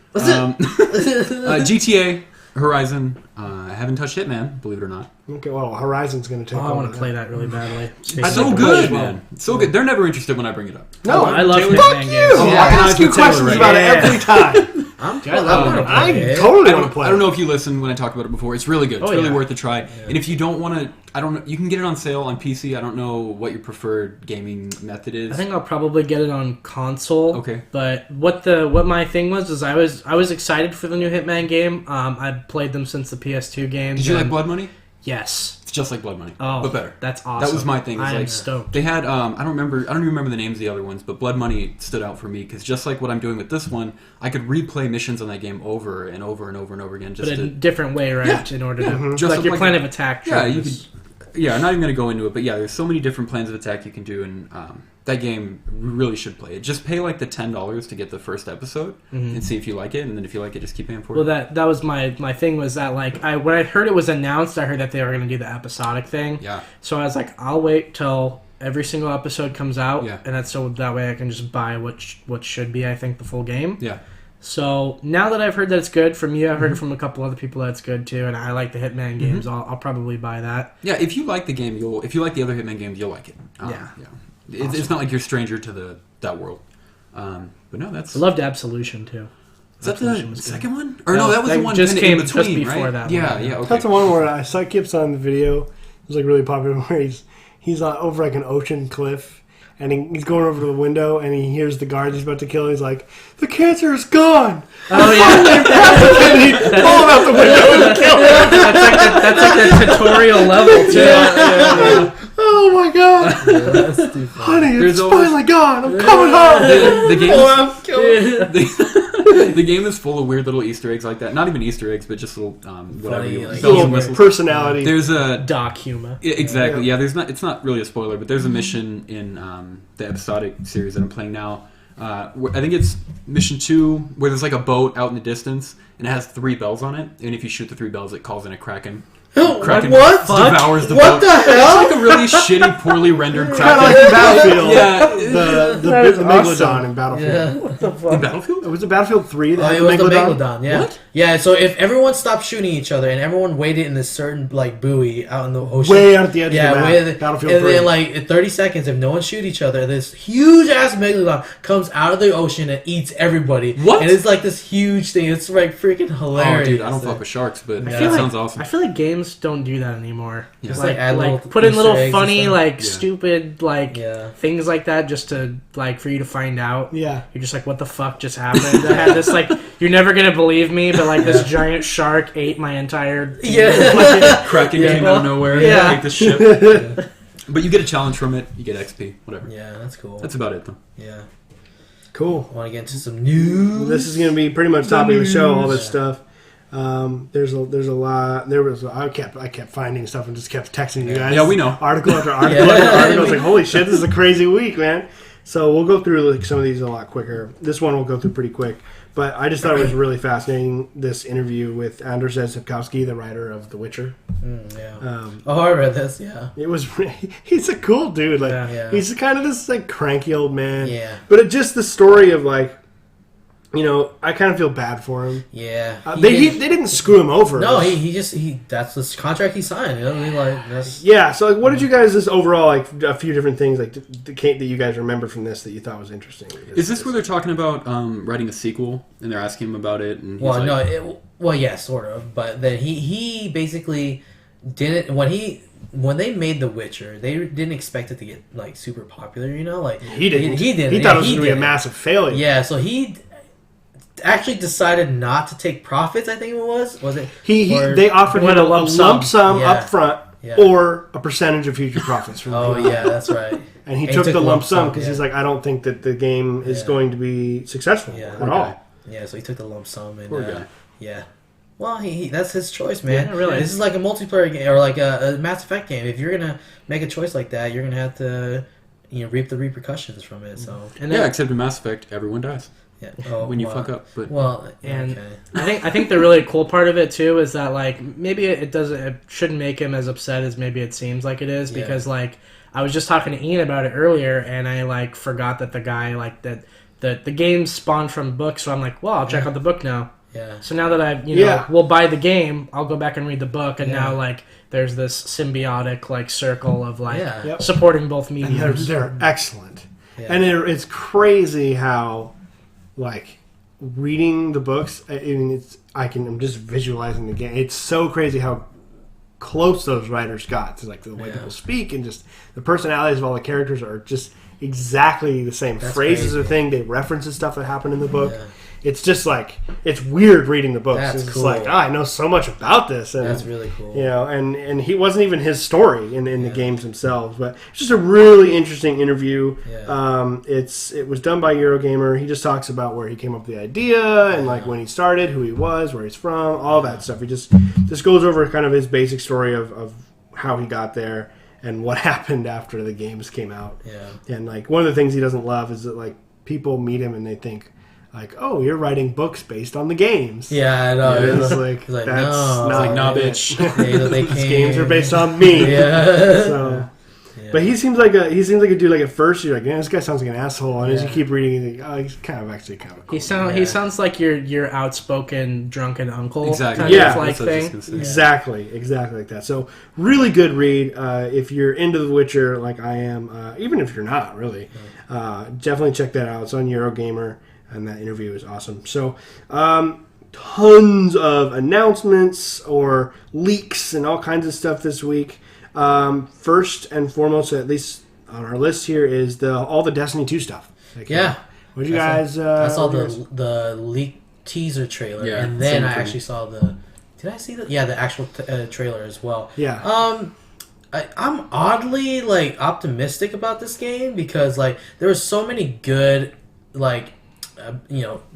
Speaker 3: GTA, Horizon. I haven't touched Hitman, believe it or not.
Speaker 1: Okay, well, Horizon's going to take
Speaker 4: I
Speaker 1: over.
Speaker 4: want to play that really badly.
Speaker 3: It's so good, man. So good. They're never interested when I bring it up.
Speaker 1: No,
Speaker 4: I love
Speaker 1: Taylor,
Speaker 4: Hitman
Speaker 1: fuck
Speaker 4: games.
Speaker 1: you!
Speaker 3: Yeah.
Speaker 1: I ask you
Speaker 3: With Taylor
Speaker 1: questions
Speaker 3: right
Speaker 1: about
Speaker 4: now.
Speaker 1: it every time.
Speaker 2: I love
Speaker 1: I
Speaker 2: it.
Speaker 1: totally
Speaker 3: I
Speaker 1: want to play.
Speaker 3: I don't know if you listened when I talked about it before. It's really good. It's really
Speaker 4: yeah.
Speaker 3: worth a try. And if you don't want to, I don't know. You can get it on sale on PC. I don't know what your preferred gaming method is.
Speaker 4: I think I'll probably get it on console.
Speaker 3: Okay.
Speaker 4: But what my thing was is I was excited for the new Hitman game. I've played them since the PS2 games.
Speaker 3: Did you like Blood Money?
Speaker 4: Yes.
Speaker 3: It's just like Blood Money,
Speaker 4: Oh,
Speaker 3: but better.
Speaker 4: That's awesome.
Speaker 3: That was my thing.
Speaker 4: I am
Speaker 3: Like,
Speaker 4: stoked.
Speaker 3: they had I don't even remember the names of the other ones, but Blood Money stood out for me because just like what I'm doing with this one, I could replay missions on that game over and over and over and over again. Just
Speaker 4: But in a
Speaker 3: to,
Speaker 4: different way, right?
Speaker 3: Yeah.
Speaker 4: In order to
Speaker 3: Just
Speaker 4: like your
Speaker 3: like
Speaker 4: plan
Speaker 3: a-
Speaker 4: of attack.
Speaker 3: yeah, you
Speaker 4: is-
Speaker 3: could. Yeah, I'm not even going to go into it, but yeah, there's so many different plans of attack you can do, and that game really should play it. Just pay like the $10 to get the first episode and see if you like it, and then if you like it, just keep paying for it.
Speaker 4: Well, that was my thing was that like when I heard it was announced, I heard that they were going to do the episodic thing.
Speaker 3: Yeah.
Speaker 4: So I was like, I'll wait till every single episode comes out,
Speaker 3: Yeah.
Speaker 4: and that's so that way I can just buy what should be, I think, the full game.
Speaker 3: Yeah.
Speaker 4: So now that I've heard that it's good from you, I've heard it from a couple other people that it's good too, and I like the Hitman games. I'll probably buy that.
Speaker 3: Yeah, if you like the game, if you like the other Hitman games, you'll like it.
Speaker 4: Yeah.
Speaker 3: It's not like you're a stranger to that world. But no, that's...
Speaker 4: I loved Absolution too.
Speaker 3: Is that
Speaker 4: Absolution
Speaker 3: the
Speaker 4: was good.
Speaker 3: second one? Or no, that was
Speaker 4: that
Speaker 3: the one
Speaker 4: just
Speaker 3: in
Speaker 4: came
Speaker 3: between,
Speaker 4: just before
Speaker 3: right?
Speaker 4: that
Speaker 3: Yeah,
Speaker 4: one.
Speaker 3: yeah, okay.
Speaker 1: That's the one where I saw Kip's on the video. It was like really popular where he's over like an ocean cliff. And he's going over to the window, and he hears the guard he's about to kill. He's like, "The cancer is gone!"
Speaker 4: Oh yeah,
Speaker 1: And he pulled out the window and killed him.
Speaker 4: that's like the tutorial level too.
Speaker 1: Yeah. Oh my god,
Speaker 2: That's too funny.
Speaker 1: honey,
Speaker 3: There's
Speaker 1: it's
Speaker 3: always-
Speaker 1: finally gone. I'm coming home.
Speaker 3: The game
Speaker 1: Oh,
Speaker 3: is...
Speaker 1: I'm killing
Speaker 3: the game is full of weird little Easter eggs like that. Not even Easter eggs, but just little whatever.
Speaker 2: Funny,
Speaker 3: You,
Speaker 2: like,
Speaker 3: bells and
Speaker 1: little
Speaker 3: whistles.
Speaker 1: personality.
Speaker 3: There's a
Speaker 4: Doc humor.
Speaker 3: yeah, exactly. Yeah, there's not. It's not really a spoiler, but there's a mission in the episodic series that I'm playing now. I think it's mission 2, where there's like a boat out in the distance, and it has 3 bells on it. And if you shoot the 3 bells, it calls in a kraken. Kraken
Speaker 2: What?
Speaker 3: devours the
Speaker 2: What
Speaker 3: boat.
Speaker 2: the hell?
Speaker 3: It's like a really shitty, poorly rendered
Speaker 1: Kind of
Speaker 3: kraken.
Speaker 1: like Battlefield.
Speaker 3: Yeah,
Speaker 1: The
Speaker 4: That is
Speaker 1: Megalodon
Speaker 4: awesome.
Speaker 1: in Battlefield.
Speaker 2: Yeah.
Speaker 3: in Battlefield.
Speaker 1: Was it Battlefield 3 that
Speaker 2: Oh,
Speaker 1: had
Speaker 2: it
Speaker 1: the
Speaker 2: was the
Speaker 1: Megalodon?
Speaker 2: Megalodon, yeah.
Speaker 3: What?
Speaker 2: Yeah, so if everyone stopped shooting each other and everyone waited in this certain like buoy out in the ocean,
Speaker 1: Way out at the edge
Speaker 2: yeah,
Speaker 1: of the map.
Speaker 2: way at the-
Speaker 1: Battlefield
Speaker 2: and
Speaker 1: 3.
Speaker 2: then like in 30 seconds, if no one shoot each other, this huge ass megalodon comes out of the ocean and eats everybody.
Speaker 3: What?
Speaker 2: And it's like this huge thing. It's like freaking
Speaker 3: Oh,
Speaker 2: hilarious.
Speaker 3: dude, I don't fuck with sharks, but
Speaker 2: Yeah.
Speaker 3: that
Speaker 4: I feel
Speaker 3: sounds
Speaker 4: like,
Speaker 3: awesome.
Speaker 4: I feel like games games don't do that anymore.
Speaker 3: Yeah.
Speaker 4: Just
Speaker 2: Like, add little
Speaker 4: put in
Speaker 2: Easter
Speaker 4: little
Speaker 2: eggs
Speaker 4: funny,
Speaker 2: and
Speaker 4: like
Speaker 3: Yeah.
Speaker 4: stupid, like
Speaker 2: Yeah.
Speaker 4: things like that, just to like for you to find out.
Speaker 1: Yeah.
Speaker 4: You're just like, what the fuck just happened? I had this like, you're never gonna believe me, but like this giant shark ate my entire team.
Speaker 2: Yeah.
Speaker 3: Kraken came out of nowhere.
Speaker 4: Yeah.
Speaker 3: Take the ship. But you get a challenge from it. You get XP. Whatever.
Speaker 2: Yeah, that's cool.
Speaker 3: That's about it, though.
Speaker 2: Yeah.
Speaker 1: Cool.
Speaker 2: Want to get into some news?
Speaker 1: This is going to be pretty much topic of the show. All this
Speaker 2: Yeah.
Speaker 1: stuff. There's a lot. I kept finding stuff and just kept texting you guys.
Speaker 3: Yeah, we know.
Speaker 1: Article after article after article. I was like, holy shit, this is a crazy week, man. So we'll go through like some of these a lot quicker. This one we'll go through pretty quick. But I just thought it was really fascinating, this interview with Andrzej Sapkowski, the writer of The Witcher.
Speaker 2: Yeah. I read this. Yeah.
Speaker 1: It was he's a cool dude. Like
Speaker 2: Yeah.
Speaker 1: he's kind of this like cranky old man.
Speaker 2: Yeah.
Speaker 1: But it just the story of like, you know, I kind of feel bad for him.
Speaker 2: Yeah.
Speaker 1: They didn't screw him over.
Speaker 2: No, he that's the contract he signed. You know what I mean? Like that's.
Speaker 1: Yeah. So like, what did you guys just overall like a few different things like that you guys remember from this that you thought was interesting?
Speaker 3: Is this where they're talking about writing a sequel and they're asking him about it? And he's
Speaker 2: Well,
Speaker 3: like,
Speaker 2: no, yeah, sort of. But then he basically didn't when they made The Witcher, they didn't expect it to get like super popular. You know, like
Speaker 1: He didn't.
Speaker 2: He didn't.
Speaker 1: He thought it was
Speaker 2: Yeah,
Speaker 1: going to be a
Speaker 2: didn't.
Speaker 1: massive failure.
Speaker 2: Yeah, so he actually decided not to take profits. I think it was it?
Speaker 1: They offered him a lump sum
Speaker 2: Yeah.
Speaker 1: up front
Speaker 2: Yeah.
Speaker 1: or a percentage of future profits from
Speaker 2: Oh
Speaker 1: the
Speaker 2: yeah, that's right.
Speaker 1: And he took the lump sum because
Speaker 2: yeah.
Speaker 1: he's like, I don't think that the game is
Speaker 2: Yeah.
Speaker 1: going to be successful
Speaker 2: Yeah.
Speaker 1: at
Speaker 3: Poor
Speaker 1: all.
Speaker 3: guy.
Speaker 2: Yeah, so he took the lump sum and
Speaker 3: Poor guy.
Speaker 2: yeah. Well, he that's his choice, man.
Speaker 4: Yeah, really.
Speaker 2: This is like a multiplayer game or like a Mass Effect game. If you're gonna make a choice like that, you're gonna have to, reap the repercussions from it. So
Speaker 4: And
Speaker 3: yeah,
Speaker 4: then,
Speaker 3: except in Mass Effect, everyone dies
Speaker 2: yeah,
Speaker 3: when you fuck up. But
Speaker 2: Well,
Speaker 4: And-
Speaker 2: okay.
Speaker 4: I think the really cool part of it too is that like maybe it shouldn't make him as upset as maybe it seems like it is,
Speaker 2: Yeah.
Speaker 4: because like I was just talking to Ian about it earlier and I like forgot that the guy like that the game spawned from books, so I'm like, well, I'll check out the book now.
Speaker 2: Yeah.
Speaker 4: So now that I
Speaker 1: Yeah.
Speaker 4: will buy the game, I'll go back and read the book, and
Speaker 2: Yeah.
Speaker 4: now like there's this symbiotic like circle of like
Speaker 2: Yeah.
Speaker 1: Yep.
Speaker 4: supporting both
Speaker 1: And
Speaker 4: mediums.
Speaker 1: they're excellent.
Speaker 2: Yeah.
Speaker 1: And it's crazy how, like, reading the books. I mean, I'm just visualizing the game. It's so crazy how close those writers got to like the way
Speaker 2: Yeah.
Speaker 1: people speak and just the personalities of all the characters are just exactly the same.
Speaker 2: That's
Speaker 1: Phrases
Speaker 2: crazy.
Speaker 1: are thing. They reference the stuff that happened in the book.
Speaker 2: Yeah.
Speaker 1: It's just like it's weird reading the books.
Speaker 2: That's
Speaker 1: It's
Speaker 2: cool.
Speaker 1: like I know so much about this, and
Speaker 2: That's really cool.
Speaker 1: you know, and he wasn't even his story in the
Speaker 2: Yeah.
Speaker 1: games themselves, but it's just a really interesting interview.
Speaker 2: Yeah.
Speaker 1: It was done by Eurogamer. He just talks about where he came up with the idea and like when he started, who he was, where he's from, all that stuff. He just goes over kind of his basic story of how he got there and what happened after the games came out.
Speaker 2: Yeah.
Speaker 1: And like one of the things he doesn't love is that like people meet him and they think like, oh, you're writing books based on the games.
Speaker 2: Yeah, I know.
Speaker 1: And it's like,
Speaker 2: He's like,
Speaker 1: that's
Speaker 2: no.
Speaker 1: not
Speaker 2: It's like,
Speaker 3: nah,
Speaker 1: it.
Speaker 3: bitch.
Speaker 2: They
Speaker 1: These
Speaker 2: came.
Speaker 1: games are based on me.
Speaker 2: Yeah.
Speaker 1: So,
Speaker 2: Yeah.
Speaker 1: but he seems like a dude. Like at first, you're like, man, this guy sounds like an asshole, and as you
Speaker 2: Yeah.
Speaker 1: keep reading, you think, oh, he's kind of a cool.
Speaker 2: Yeah.
Speaker 4: He sounds like your outspoken drunken uncle
Speaker 3: Exactly.
Speaker 4: kind
Speaker 1: Yeah.
Speaker 4: of like
Speaker 3: That's what I was
Speaker 4: thing.
Speaker 3: just gonna say.
Speaker 1: Exactly like that. So really good read. If you're into The Witcher, like I am, even if you're not really, definitely check that out. It's on Eurogamer, and that interview is awesome. So. Tons of announcements or leaks and all kinds of stuff this week. First and foremost, at least on our list here, is all the Destiny 2 stuff.
Speaker 2: Yeah.
Speaker 1: What you guys?
Speaker 2: I saw
Speaker 1: what'd you guys-
Speaker 2: the leaked teaser trailer,
Speaker 3: Yeah,
Speaker 2: and then
Speaker 3: same
Speaker 2: I
Speaker 3: thing.
Speaker 2: actually saw the. Did I see the? Yeah, the actual trailer as well.
Speaker 1: Yeah.
Speaker 2: I'm oddly like optimistic about this game because like there were so many good like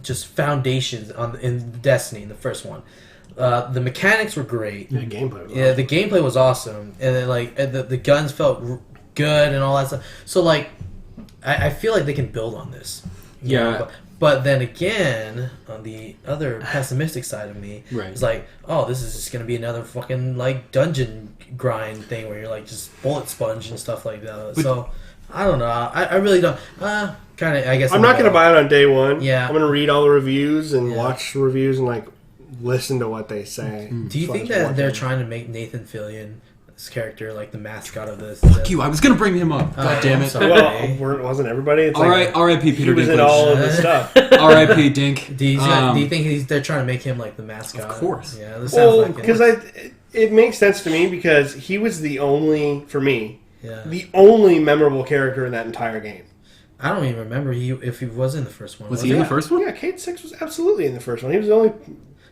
Speaker 2: just foundations in Destiny in the first one. The mechanics were great.
Speaker 1: The gameplay. Was
Speaker 2: Yeah,
Speaker 1: awesome.
Speaker 2: the gameplay was awesome, and then like the guns felt good and all that stuff. So like, I feel like they can build on this. you
Speaker 3: Yeah.
Speaker 2: know? But then again, on the other pessimistic side of me,
Speaker 3: Right.
Speaker 2: it's like, oh, this is just gonna be another fucking like dungeon grind thing where you're like just bullet sponge and stuff like that. So I don't know. I really don't. Kind of. I guess
Speaker 1: I'm not going to buy it on day one.
Speaker 2: Yeah.
Speaker 1: I'm going to read all the reviews and
Speaker 2: Yeah.
Speaker 1: watch the reviews and like listen to what they say.
Speaker 2: Do you
Speaker 1: Slash
Speaker 2: think that
Speaker 1: watch
Speaker 2: they're
Speaker 1: them.
Speaker 2: trying to make Nathan Fillion, this character, like the mascot of this?
Speaker 3: Fuck you! I was gonna bring him up. God damn
Speaker 2: I'm
Speaker 3: it!
Speaker 2: sorry.
Speaker 1: Well, wasn't everybody? It's
Speaker 3: All
Speaker 1: like,
Speaker 3: right, R.I.P.
Speaker 1: he
Speaker 3: Peter
Speaker 1: was in
Speaker 3: Dinklage.
Speaker 1: all of the stuff.
Speaker 3: R.I.P. Dink.
Speaker 2: Do you think they're trying to make him like the mascot?
Speaker 3: Of course.
Speaker 2: Yeah, this sounds
Speaker 1: Well,
Speaker 2: like it.
Speaker 1: because It makes sense to me because he was the only memorable character in that entire game.
Speaker 2: I don't even remember if he was in the first one.
Speaker 3: Was he in the first one?
Speaker 1: Yeah, Cade Six was absolutely in the first one. He was the only...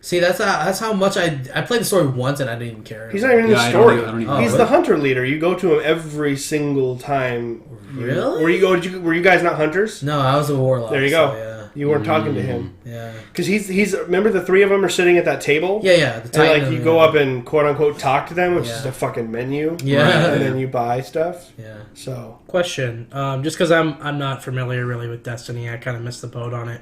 Speaker 2: See, that's how much I played the story once and I didn't even care.
Speaker 1: He's not even in the story.
Speaker 3: I don't even
Speaker 1: He's the hunter leader. You go to him every single time.
Speaker 2: Really?
Speaker 1: Were you guys not hunters?
Speaker 2: No, I was a warlock.
Speaker 1: There you go.
Speaker 2: So, yeah.
Speaker 1: You weren't talking to him.
Speaker 2: Yeah.
Speaker 1: Because he's remember the three of them are sitting at that table?
Speaker 2: Yeah. The
Speaker 1: and like you go up and quote unquote talk to them, which is a fucking menu.
Speaker 2: Yeah.
Speaker 1: And then you buy stuff.
Speaker 2: Yeah.
Speaker 1: So
Speaker 4: Question. Just because I'm not familiar really with Destiny, I kind of missed the boat on it.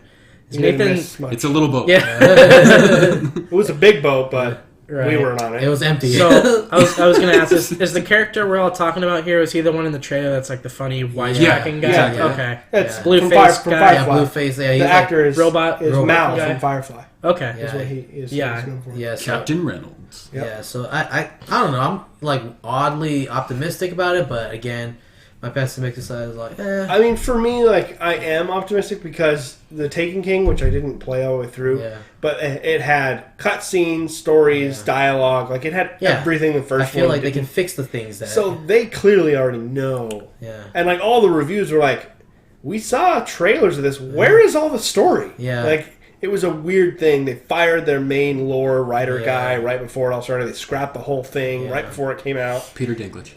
Speaker 4: Is
Speaker 1: you didn't
Speaker 4: Nathan?
Speaker 1: miss much.
Speaker 3: It's a little boat.
Speaker 4: Yeah.
Speaker 1: It was a big boat, but we weren't on it.
Speaker 2: It was empty.
Speaker 4: So I was going to ask: is the character we're all talking about here? Is he the one in the trailer that's like the funny wisecracking guy?
Speaker 1: exactly.
Speaker 4: Okay.
Speaker 1: That's
Speaker 4: Blue
Speaker 1: from
Speaker 4: face
Speaker 1: from
Speaker 4: guy.
Speaker 1: Firefly.
Speaker 2: Yeah, blue face. Yeah, he's
Speaker 1: The
Speaker 2: like,
Speaker 1: actor is
Speaker 4: robot
Speaker 1: Mal
Speaker 4: guy.
Speaker 1: from Firefly.
Speaker 4: Okay.
Speaker 1: That's what he is.
Speaker 4: Yeah.
Speaker 1: he's known for.
Speaker 2: Yeah, so,
Speaker 3: Captain Reynolds.
Speaker 1: Yep.
Speaker 2: Yeah, so I don't know. I'm like oddly optimistic about it, but again, my pessimistic side is like,
Speaker 1: I mean, for me, like, I am optimistic because the Taken King, which I didn't play all the way through,
Speaker 2: Yeah.
Speaker 1: but it had cutscenes, stories, dialogue. Like, it had everything the first one.
Speaker 2: I feel like they
Speaker 1: didn't.
Speaker 2: can fix the things that.
Speaker 1: So they clearly already know.
Speaker 2: Yeah.
Speaker 1: And, like, all the reviews were like, we saw trailers of this. Where is all the story?
Speaker 2: Yeah.
Speaker 1: Like, it was a weird thing. They fired their main lore writer
Speaker 2: Yeah.
Speaker 1: guy right before it all started. They scrapped the whole thing right before it came out.
Speaker 3: Peter Dinklage.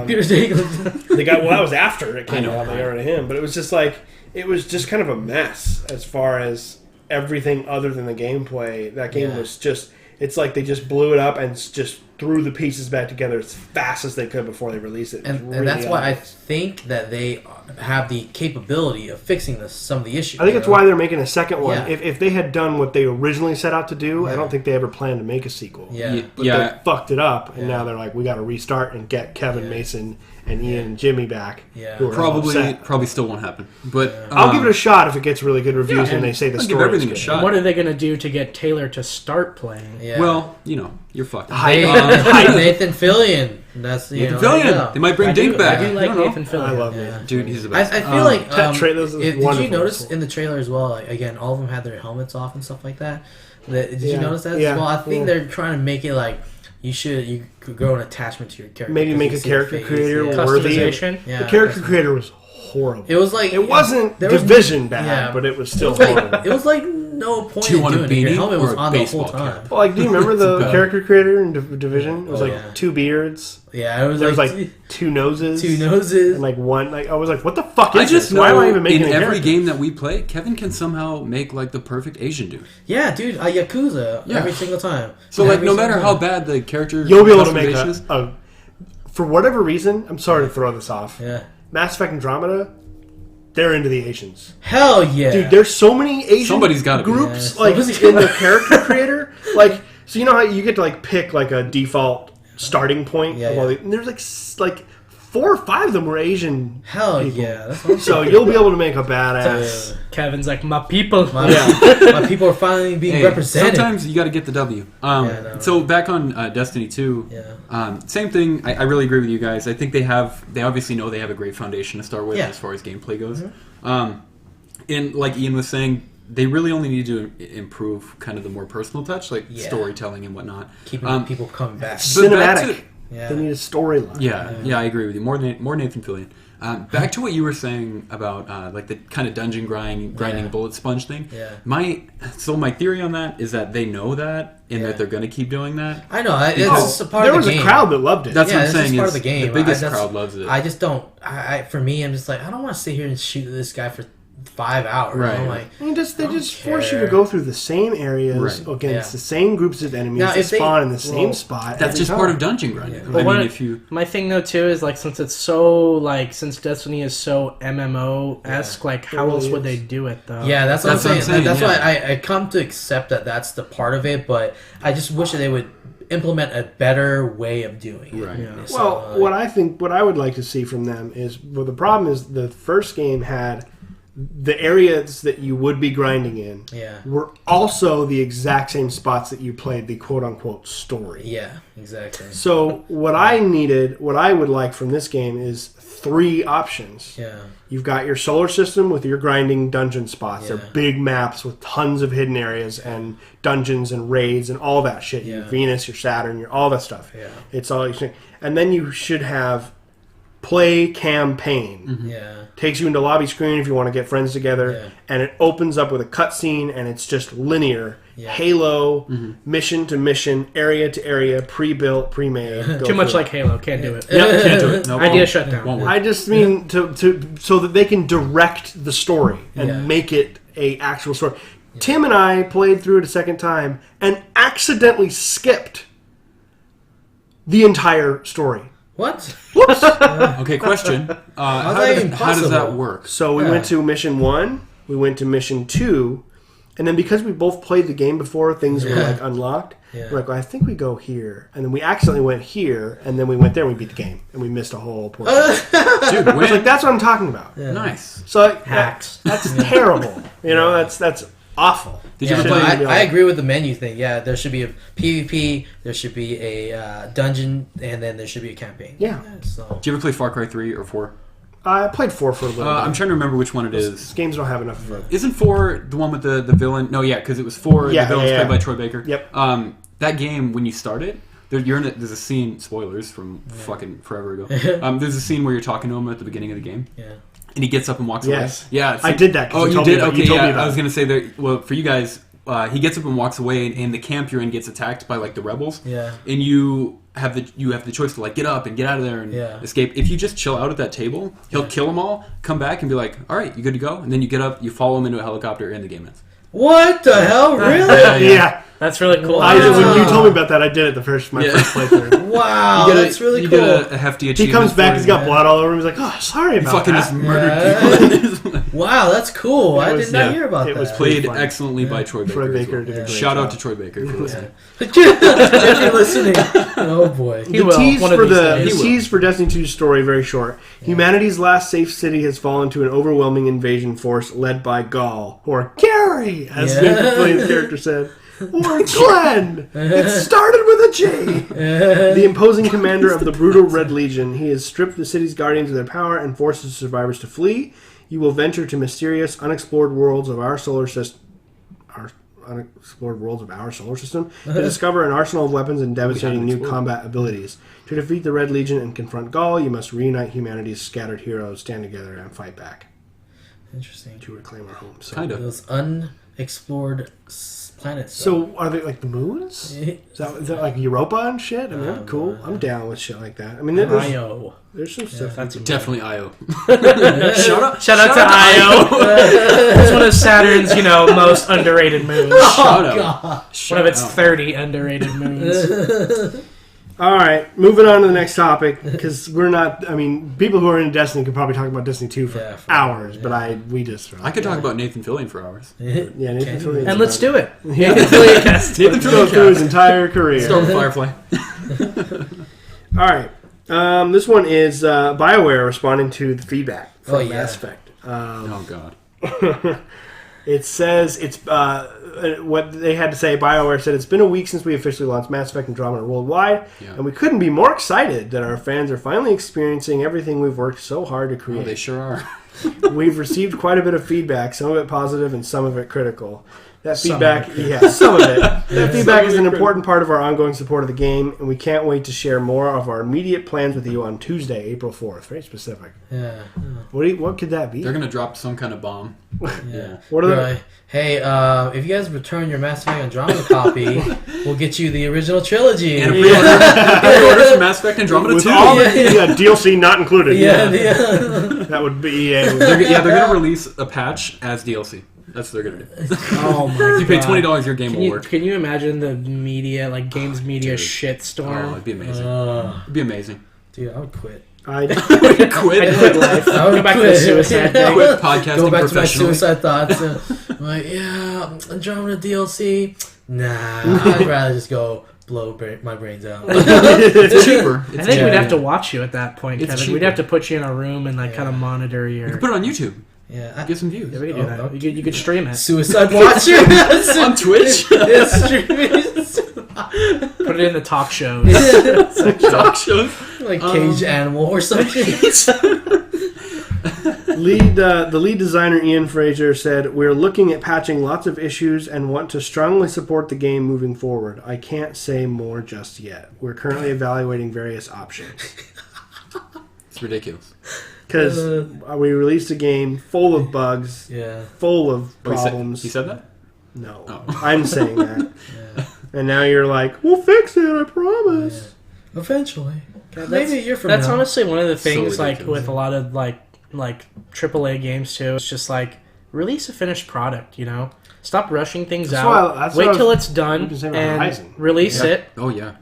Speaker 2: Peter Dinklage.
Speaker 1: They got that was after it came
Speaker 3: I know.
Speaker 1: out. They got rid of him, but it was just like it was just kind of a mess as far as everything other than the gameplay. That game was just. It's like they just blew it up and just threw the pieces back together as fast as they could before they released it.
Speaker 2: And
Speaker 1: really
Speaker 2: that's why I
Speaker 1: obvious.
Speaker 2: think that they have the capability of fixing some of the issues.
Speaker 1: I think it's why they're making a second one.
Speaker 2: Yeah.
Speaker 1: If they had done what they originally set out to do, I don't think they ever planned to make a sequel.
Speaker 2: Yeah.
Speaker 1: But they fucked it up, and now they're like, we got to restart and get Kevin Mason and Ian and Jimmy back.
Speaker 2: Yeah.
Speaker 1: who are all upset.
Speaker 3: Probably still won't happen. But
Speaker 1: I'll give it a shot if it gets really good reviews and they say the
Speaker 3: I'll give
Speaker 1: story.
Speaker 3: everything a
Speaker 1: is good.
Speaker 3: shot.
Speaker 4: What are they going to do to get Taylor to start playing?
Speaker 2: Yeah.
Speaker 3: Well, you're fucked.
Speaker 2: Nathan Fillion. That's
Speaker 3: Nathan Fillion. They might bring Dink back.
Speaker 4: I do like
Speaker 3: don't know.
Speaker 4: Nathan Fillion.
Speaker 1: I love Nathan.
Speaker 3: Dude, he's the best.
Speaker 2: I feel like
Speaker 1: that trailer is
Speaker 2: did you
Speaker 1: wonderful.
Speaker 2: notice in the trailer as well? Like, again, all of them had their helmets off and stuff like that. Did you notice that
Speaker 1: Yeah.
Speaker 2: as well? I think they're trying to make it like you could grow an attachment to your character.
Speaker 1: Maybe
Speaker 2: because
Speaker 1: make
Speaker 2: you
Speaker 1: a
Speaker 2: see
Speaker 1: character
Speaker 2: the face,
Speaker 1: creator
Speaker 2: yeah.
Speaker 1: worthy.
Speaker 4: Customization.
Speaker 2: Yeah,
Speaker 1: The character creator was horrible.
Speaker 2: It was like
Speaker 1: It wasn't
Speaker 2: there was-
Speaker 1: Division bad,
Speaker 2: yeah.
Speaker 1: but it was still
Speaker 2: It was like,
Speaker 1: horrible.
Speaker 2: it was like no point
Speaker 3: Do you
Speaker 2: in
Speaker 3: want a
Speaker 2: doing it. Your
Speaker 3: beanie
Speaker 2: helmet
Speaker 3: or
Speaker 2: was
Speaker 3: a
Speaker 2: on the whole
Speaker 3: baseball
Speaker 2: time.
Speaker 3: cap?
Speaker 1: Well, like, do you remember the
Speaker 3: bad.
Speaker 1: character creator in Division? It was
Speaker 2: Oh,
Speaker 1: like
Speaker 2: yeah.
Speaker 1: two beards.
Speaker 2: Yeah, it was
Speaker 1: There was
Speaker 2: like
Speaker 1: like two noses.
Speaker 2: two noses.
Speaker 1: And like one. Like I was like, what the fuck is
Speaker 3: I just
Speaker 1: this? Why am I
Speaker 3: know
Speaker 1: even making
Speaker 3: in
Speaker 1: a
Speaker 3: every
Speaker 1: character?
Speaker 3: game that we play, Kevin can somehow make like the perfect Asian dude.
Speaker 2: Yeah, dude, Yakuza
Speaker 3: Yeah.
Speaker 2: every single time.
Speaker 3: So like
Speaker 2: Every
Speaker 3: no matter
Speaker 2: single
Speaker 3: how
Speaker 2: time.
Speaker 3: bad the character
Speaker 1: You'll be able to make
Speaker 3: customization is,
Speaker 1: for whatever reason. I'm sorry to throw this off.
Speaker 2: Yeah.
Speaker 1: Mass Effect Andromeda. They're into the Asians.
Speaker 2: Hell yeah.
Speaker 1: Dude, there's so many Asian
Speaker 3: Somebody's gotta be.
Speaker 1: groups
Speaker 2: Yeah.
Speaker 1: like
Speaker 2: Somebody's
Speaker 1: in
Speaker 2: gotta
Speaker 1: the character creator. Like, so you know how you get to like pick like a default starting point.
Speaker 2: Yeah,
Speaker 1: of all
Speaker 2: yeah.
Speaker 1: and there's like 4 or 5 of them were Asian.
Speaker 2: Hell
Speaker 1: people.
Speaker 2: yeah. That's what I'm
Speaker 1: So
Speaker 2: saying.
Speaker 1: you'll be able to make a badass.
Speaker 4: Kevin's like, my people.
Speaker 2: My,
Speaker 1: Yeah.
Speaker 2: my people are finally being
Speaker 3: hey,
Speaker 2: represented.
Speaker 3: sometimes you got to get the W.
Speaker 2: no.
Speaker 3: So back on Destiny 2, same thing. I really agree with you guys. I think they obviously know they have a great foundation to start with as far as gameplay goes. And like Ian was saying, they really only need to improve kind of the more personal touch, like storytelling and whatnot.
Speaker 2: Keeping people coming back.
Speaker 3: But back
Speaker 1: Cinematic.
Speaker 2: Yeah.
Speaker 1: They need a storyline.
Speaker 3: Yeah, I agree with you. More Nathan Fillion. Back to what you were saying about like the kind of dungeon grinding bullet sponge thing.
Speaker 2: Yeah.
Speaker 3: My theory on that is that they know that and that they're going to keep doing that.
Speaker 2: I know. It's a part
Speaker 1: There
Speaker 2: of
Speaker 1: was
Speaker 2: the game.
Speaker 1: a crowd that loved it.
Speaker 3: That's what I'm
Speaker 2: this
Speaker 3: saying.
Speaker 2: is part
Speaker 3: is
Speaker 2: of the game.
Speaker 3: The biggest
Speaker 2: that's-
Speaker 3: crowd loves it.
Speaker 2: I just don't. For me, I'm just like, I don't want to sit here and shoot this guy for 5 hours.
Speaker 3: Right.
Speaker 2: I'm like,
Speaker 1: they just force you
Speaker 2: care.
Speaker 1: to go through the same areas
Speaker 3: Right.
Speaker 1: against
Speaker 2: Yeah.
Speaker 1: the same groups of enemies
Speaker 2: Now,
Speaker 1: that
Speaker 2: if they-
Speaker 1: spawn in the same
Speaker 2: well,
Speaker 1: spot.
Speaker 3: That's
Speaker 1: every
Speaker 3: just
Speaker 1: time.
Speaker 3: part of dungeon grinding.
Speaker 2: Yeah.
Speaker 3: I
Speaker 4: But
Speaker 3: mean,
Speaker 4: my thing though too is like since it's so like since Destiny is so MMO esque, like how
Speaker 1: really
Speaker 4: else would
Speaker 1: is.
Speaker 4: they do it though?
Speaker 2: yeah, that's what
Speaker 3: That's
Speaker 2: I'm
Speaker 3: what I'm
Speaker 2: saying.
Speaker 3: saying,
Speaker 2: That's
Speaker 3: yeah.
Speaker 2: why I come to accept that that's the part of it, but I just wish that they would implement a better way of doing it.
Speaker 3: Right.
Speaker 4: Yeah.
Speaker 2: So,
Speaker 1: Well, what I would like to see from them is, well, the problem is the first game had the areas that you would be grinding in were also the exact same spots that you played the quote-unquote story.
Speaker 2: Yeah, exactly.
Speaker 1: So what I would like from this game is 3 options.
Speaker 2: Yeah.
Speaker 1: You've got your solar system with your grinding dungeon spots. They're big maps with tons of hidden areas and dungeons and raids and all that shit. Your Venus, your Saturn, your all that stuff.
Speaker 2: Yeah.
Speaker 1: It's all. And then you should have play campaign.
Speaker 2: Mm-hmm. Yeah.
Speaker 1: Takes you into lobby screen if you want to get friends together, and it opens up with a cutscene, and it's just linear. Yeah. Halo, mission to mission, area to area, pre-built, pre-made.
Speaker 4: Too much like Halo. Can't do it.
Speaker 1: Yep, can't do it.
Speaker 3: No,
Speaker 4: Idea shut down.
Speaker 1: I just mean to so that they can direct the story and make it a actual story. Tim and I played through it a second time and accidentally skipped the entire story.
Speaker 2: What?
Speaker 1: Whoops.
Speaker 3: Okay, question. How does that work?
Speaker 1: So we went to mission 1, we went to mission 2, and then because we both played the game before, things were like unlocked. Yeah. We're like, well, I think we go here, and then we accidentally went here, and then we went there and we beat the game, and we missed a whole portion.
Speaker 3: Dude,
Speaker 1: like, that's what I'm talking about.
Speaker 3: Yeah. Nice.
Speaker 1: So
Speaker 4: hacks.
Speaker 1: That's terrible. You know, that's awful.
Speaker 3: Did you ever
Speaker 2: play?
Speaker 3: play?
Speaker 2: I agree with the menu thing. Yeah, there should be a PvP, there should be a dungeon, and then there should be a campaign.
Speaker 1: Yeah.
Speaker 2: So.
Speaker 3: Did you ever play Far Cry 3 or 4?
Speaker 1: I played 4 for a little bit.
Speaker 3: I'm trying to remember which one it is.
Speaker 1: These games don't have enough of it.
Speaker 3: Isn't 4 the one with the villain? No, yeah, because it was 4. The villain's played by Troy Baker.
Speaker 1: Yep.
Speaker 3: That game, when you start it, there's a scene, spoilers from fucking forever ago. There's a scene where you're talking to him at the beginning of the game.
Speaker 2: Yeah.
Speaker 3: And he gets up and walks away. Yeah.
Speaker 1: I did that.
Speaker 3: Oh, you did? Okay,
Speaker 1: you told me
Speaker 3: yeah.
Speaker 1: about
Speaker 3: I was going to say, that. Well, for you guys, he gets up and walks away, and the camp you're in gets attacked by, like, the rebels.
Speaker 2: Yeah.
Speaker 3: And you have the choice to, like, get up and get out of there and escape. If you just chill out at that table, he'll kill them all, come back, and be like, all right, you good to go? And then you get up, you follow him into a helicopter, and the game ends.
Speaker 2: What the hell? Really?
Speaker 1: Yeah.
Speaker 4: That's really cool.
Speaker 1: When you told me about that, I did it first playthrough.
Speaker 2: Wow, that's really cool.
Speaker 3: You get a hefty achievement.
Speaker 1: He comes back, he's got blood all over him. He's like, oh, sorry about
Speaker 3: fucking
Speaker 1: that.
Speaker 3: just murdered people.
Speaker 2: Wow, that's cool. I did not hear about that.
Speaker 3: It was played excellently by Troy Baker.
Speaker 1: Troy Baker did a great
Speaker 3: Shout
Speaker 1: job.
Speaker 3: out to Troy Baker if you're listening.
Speaker 2: If you're listening. Oh, boy.
Speaker 1: The tease for Destiny 2's story, very short. Yeah. Humanity's last safe city has fallen to an overwhelming invasion force led by Gaul, or Gary, as Nick McLean's character said. Or Glenn. It started with a J. The imposing commander of the brutal Red Legion. He has stripped the city's guardians of their power and forces survivors to flee. You will venture to mysterious, unexplored worlds of our solar system. To discover an arsenal of weapons and devastating new combat abilities. To defeat the Red Legion and confront Gaul, you must reunite humanity's scattered heroes, stand together, and fight back.
Speaker 2: Interesting.
Speaker 1: To reclaim our home. So,
Speaker 3: kind of.
Speaker 2: Those unexplored planets.
Speaker 1: So are they like the moons? Is that like Europa and shit? I mean, cool. I'm down with shit like that. I mean, there's some stuff.
Speaker 3: That's definitely IO.
Speaker 4: Shout out to IO. It's one of Saturn's, most underrated moons.
Speaker 3: Shout out.
Speaker 4: One of its 30 underrated moons.
Speaker 1: All right, moving on to the next topic, because we're not. I mean, people who are into Destiny could probably talk about Destiny 2 for hours, but I could
Speaker 3: talk about Nathan Fillion for hours.
Speaker 1: Yeah, Nathan Fillion.
Speaker 4: And let's do it.
Speaker 1: Nathan Fillion go through his entire career.
Speaker 3: Start with Firefly.
Speaker 1: All right, this one is Bioware responding to the feedback from Mass Effect.
Speaker 3: Oh God.
Speaker 1: It says it's what they had to say. BioWare said it's been a week since we officially launched Mass Effect Andromeda worldwide, and we couldn't be more excited that our fans are finally experiencing everything we've worked so hard to create.
Speaker 3: Oh, they sure are.
Speaker 1: We've received quite a bit of feedback, some of it positive and some of it critical. That feedback, some of it. That feedback is an important part of our ongoing support of the game, and we can't wait to share more of our immediate plans with you on Tuesday, April 4th. Very specific.
Speaker 2: Yeah.
Speaker 1: What could that be?
Speaker 3: They're going to drop some kind of bomb.
Speaker 2: Yeah.
Speaker 1: What are they?
Speaker 2: Hey, if you guys return your Mass Effect Andromeda copy, we'll get you the original trilogy.
Speaker 3: And a pre-order for Mass Effect Andromeda 2.
Speaker 1: All DLC not included.
Speaker 2: Yeah.
Speaker 1: That would be
Speaker 3: they're going to release a patch as DLC. That's what they're going to do.
Speaker 4: Oh my god.
Speaker 3: You pay $20, your game will work.
Speaker 4: Can you imagine the media, like games media shitstorm?
Speaker 3: Oh, it'd be amazing. It'd be amazing.
Speaker 2: Dude, I would quit.
Speaker 1: I'd
Speaker 4: quit life. I would go back to the suicide thing.
Speaker 3: Quit podcasting
Speaker 2: Go back to my
Speaker 3: professionally.
Speaker 2: suicide thoughts. I'm like, Andromeda DLC? Nah, I'd rather just go blow my brains out.
Speaker 3: It's cheaper.
Speaker 4: I think we'd have to watch you at that point, Kevin.
Speaker 3: Cheaper.
Speaker 4: We'd have to put you in a room and kind of monitor your...
Speaker 3: You can put it on YouTube.
Speaker 2: Yeah,
Speaker 3: Get some views.
Speaker 4: Yeah, we could do that. You could stream it.
Speaker 2: Suicide Watcher
Speaker 3: On Twitch.
Speaker 4: Put it in the talk shows.
Speaker 3: Talk shows.
Speaker 2: Like Cage Animal or something.
Speaker 1: The lead designer Ian Fraser said, "We're looking at patching lots of issues and want to strongly support the game moving forward. I can't say more just yet. We're currently evaluating various options."
Speaker 3: It's ridiculous.
Speaker 1: Because we released a game full of bugs, full of problems.
Speaker 3: He said that?
Speaker 1: No,
Speaker 3: Oh.
Speaker 1: I'm saying that. And now you're like, "We'll fix it, I promise."
Speaker 2: Yeah. Eventually.
Speaker 4: That's,
Speaker 2: Maybe a year from
Speaker 4: that's
Speaker 2: now.
Speaker 4: honestly one of the things,
Speaker 3: So
Speaker 4: like
Speaker 3: ridiculous.
Speaker 4: with a lot of like AAA games too. It's just like release a finished product. You know, stop rushing things
Speaker 1: That's
Speaker 4: out.
Speaker 1: what
Speaker 4: Wait
Speaker 1: I
Speaker 4: till
Speaker 1: was
Speaker 4: it's done
Speaker 1: looking to say about
Speaker 4: and
Speaker 1: Horizon.
Speaker 4: release it.
Speaker 3: Oh, yeah.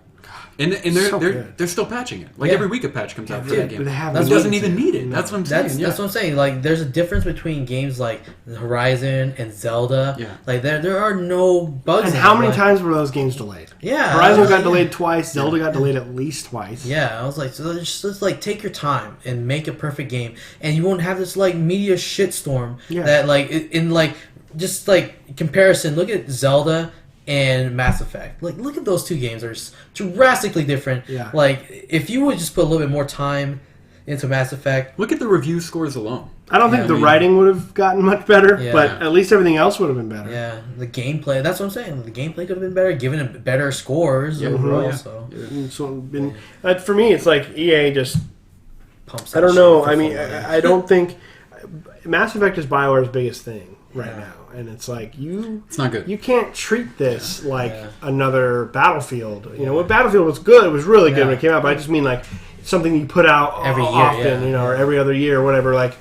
Speaker 3: And they're
Speaker 1: So
Speaker 3: they're
Speaker 1: good.
Speaker 3: they're still patching it. Like
Speaker 2: Yeah.
Speaker 3: every week a patch comes out for
Speaker 2: dude,
Speaker 3: that game.
Speaker 1: They have
Speaker 3: That
Speaker 1: no
Speaker 3: doesn't
Speaker 1: need
Speaker 3: even
Speaker 1: to.
Speaker 3: need it.
Speaker 1: No.
Speaker 3: That's what I'm saying.
Speaker 2: That's
Speaker 3: yeah.
Speaker 2: what I'm saying. Like, there's a difference between games like Horizon and Zelda.
Speaker 3: Yeah.
Speaker 2: Like, there are no bugs.
Speaker 1: And
Speaker 2: in
Speaker 1: how
Speaker 2: them,
Speaker 1: many
Speaker 2: like-
Speaker 1: times were those games delayed?
Speaker 2: Yeah.
Speaker 1: Horizon got
Speaker 2: yeah.
Speaker 1: delayed twice. Zelda got delayed at least twice.
Speaker 2: Yeah, I was like, so just like take your time and make a perfect game, and you won't have this like media shitstorm
Speaker 1: Yeah.
Speaker 2: that like in like just like comparison. Look at Zelda and Mass Effect. Like, look at those two games are drastically different.
Speaker 1: Yeah.
Speaker 2: Like, if you would just put a little bit more time into Mass Effect.
Speaker 3: Look at the review scores alone.
Speaker 1: I don't think
Speaker 3: Yeah,
Speaker 1: the
Speaker 3: I mean-
Speaker 1: writing would have gotten much better,
Speaker 2: Yeah.
Speaker 1: but at least everything else would have been better.
Speaker 2: Yeah, the gameplay. That's what I'm saying. The gameplay could have been better, given it better scores overall.
Speaker 3: yeah.
Speaker 2: So
Speaker 1: And so been, for me, it's like EA just.
Speaker 2: pumps.
Speaker 1: I
Speaker 2: that
Speaker 1: don't
Speaker 2: shit
Speaker 1: know.
Speaker 2: for
Speaker 1: I mean,
Speaker 2: full money.
Speaker 1: I don't think Mass Effect is Bioware's biggest thing right
Speaker 2: Yeah.
Speaker 1: now, and it's like you
Speaker 3: It's not good.
Speaker 1: you can't treat this like
Speaker 2: Yeah.
Speaker 1: another Battlefield. You know, when Battlefield was good, it was really good
Speaker 2: Yeah.
Speaker 1: when it came out. But I just mean like something you put out
Speaker 2: Every year,
Speaker 1: often,
Speaker 2: yeah.
Speaker 1: you know, or every other year or whatever. Like,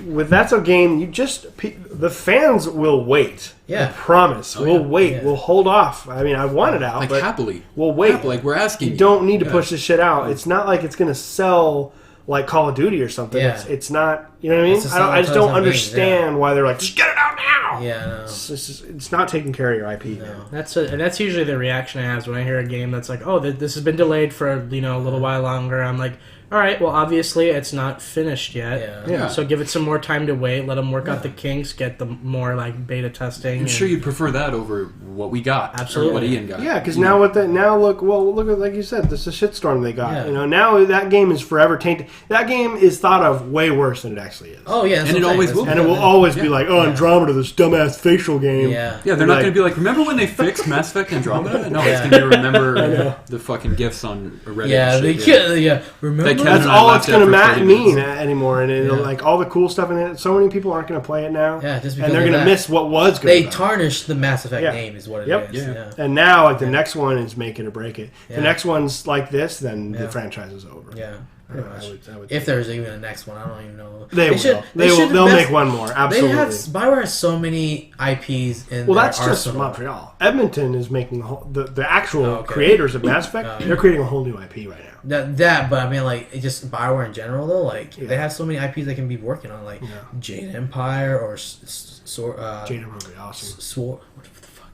Speaker 1: with that's a game you just the fans will wait.
Speaker 2: Yeah.
Speaker 1: I promise.
Speaker 3: Oh,
Speaker 1: we'll
Speaker 3: yeah.
Speaker 1: wait.
Speaker 2: Yeah.
Speaker 1: We'll hold off. I mean, I want it out,
Speaker 3: Like
Speaker 1: but
Speaker 3: happily.
Speaker 1: we'll wait.
Speaker 3: Happily, like we're asking.
Speaker 1: You don't need to
Speaker 3: Yeah.
Speaker 1: push this shit out. It's not like it's going to sell like Call of Duty or something.
Speaker 2: Yeah.
Speaker 1: It's not. You know what I mean?
Speaker 2: It's just
Speaker 1: I just
Speaker 2: not
Speaker 1: don't
Speaker 2: games,
Speaker 1: understand why they're like, just get it out now.
Speaker 2: Yeah, no.
Speaker 1: It's not taking care of your IP.
Speaker 2: No.
Speaker 1: Man.
Speaker 4: That's usually the reaction I have when I hear a game that's like, oh, this has been delayed for a little while longer. I'm like, all right, well, obviously it's not finished yet.
Speaker 2: Yeah.
Speaker 1: Yeah.
Speaker 4: So give it some more time to wait. Let them work out the kinks. Get the more like beta testing.
Speaker 3: I'm sure you'd prefer that over what we got.
Speaker 4: Absolutely.
Speaker 3: Or what Ian got.
Speaker 1: Yeah, because
Speaker 3: You
Speaker 1: now
Speaker 3: know.
Speaker 1: with that, now look at like you said, this is a shitstorm they got.
Speaker 2: Yeah.
Speaker 1: You know, now that game is forever tainted. That game is thought of way worse than it actually is.
Speaker 2: Oh yeah, that's
Speaker 3: And
Speaker 2: what
Speaker 3: it
Speaker 2: I'm
Speaker 3: always
Speaker 2: saying.
Speaker 3: will.
Speaker 1: And it will always be
Speaker 3: Yeah.
Speaker 1: like, oh, Andromeda, this dumbass facial game.
Speaker 2: Yeah.
Speaker 3: Yeah, they're not
Speaker 1: Like-
Speaker 3: going to be like, remember when they fixed Mass Effect Andromeda? No, it's
Speaker 2: Yeah.
Speaker 3: going to be remember the fucking gifs on Reddit.
Speaker 2: Yeah,
Speaker 3: and
Speaker 2: they
Speaker 3: shit,
Speaker 2: yeah. Remember?
Speaker 3: They can't-
Speaker 1: That's
Speaker 3: And I
Speaker 1: all
Speaker 3: laughed
Speaker 1: it's going to
Speaker 3: at for 30
Speaker 1: mean
Speaker 3: minutes.
Speaker 1: anymore, and it'll,
Speaker 2: Yeah.
Speaker 1: like all the cool stuff in it. So many people aren't going to play it now,
Speaker 2: Yeah, just because
Speaker 1: and they're
Speaker 2: of
Speaker 1: going to
Speaker 2: that.
Speaker 1: miss what was good.
Speaker 2: They
Speaker 1: about it.
Speaker 2: tarnished the Mass Effect
Speaker 1: Yeah.
Speaker 2: name, is what it is.
Speaker 1: Yep.
Speaker 3: Yeah.
Speaker 1: And now, like the next one is make it or break it.
Speaker 2: Yeah.
Speaker 1: The next one's like this, then
Speaker 2: Yeah.
Speaker 1: the franchise is over.
Speaker 2: Yeah.
Speaker 1: Yeah,
Speaker 2: Pretty much.
Speaker 1: I would
Speaker 2: If there's even a next one, I don't even know.
Speaker 1: they will.
Speaker 2: should-
Speaker 1: They will.
Speaker 2: should
Speaker 1: They'll
Speaker 2: invest-
Speaker 1: make one more. Absolutely.
Speaker 2: They have Bioware has so many IPs in
Speaker 1: Well,
Speaker 2: their
Speaker 1: that's just
Speaker 2: arsenal.
Speaker 1: Montreal. Edmonton is making the actual
Speaker 2: Oh, okay.
Speaker 1: creators of Mass Effect.
Speaker 2: Oh.
Speaker 1: They're creating a whole new IP right now.
Speaker 2: That, but I mean, like, it just Bioware in general, though. Like,
Speaker 1: Yeah.
Speaker 2: they have so many IPs they can be working on, like
Speaker 1: Yeah.
Speaker 2: Jade Empire or
Speaker 1: Jada would be awesome.
Speaker 2: Sword. What the fuck?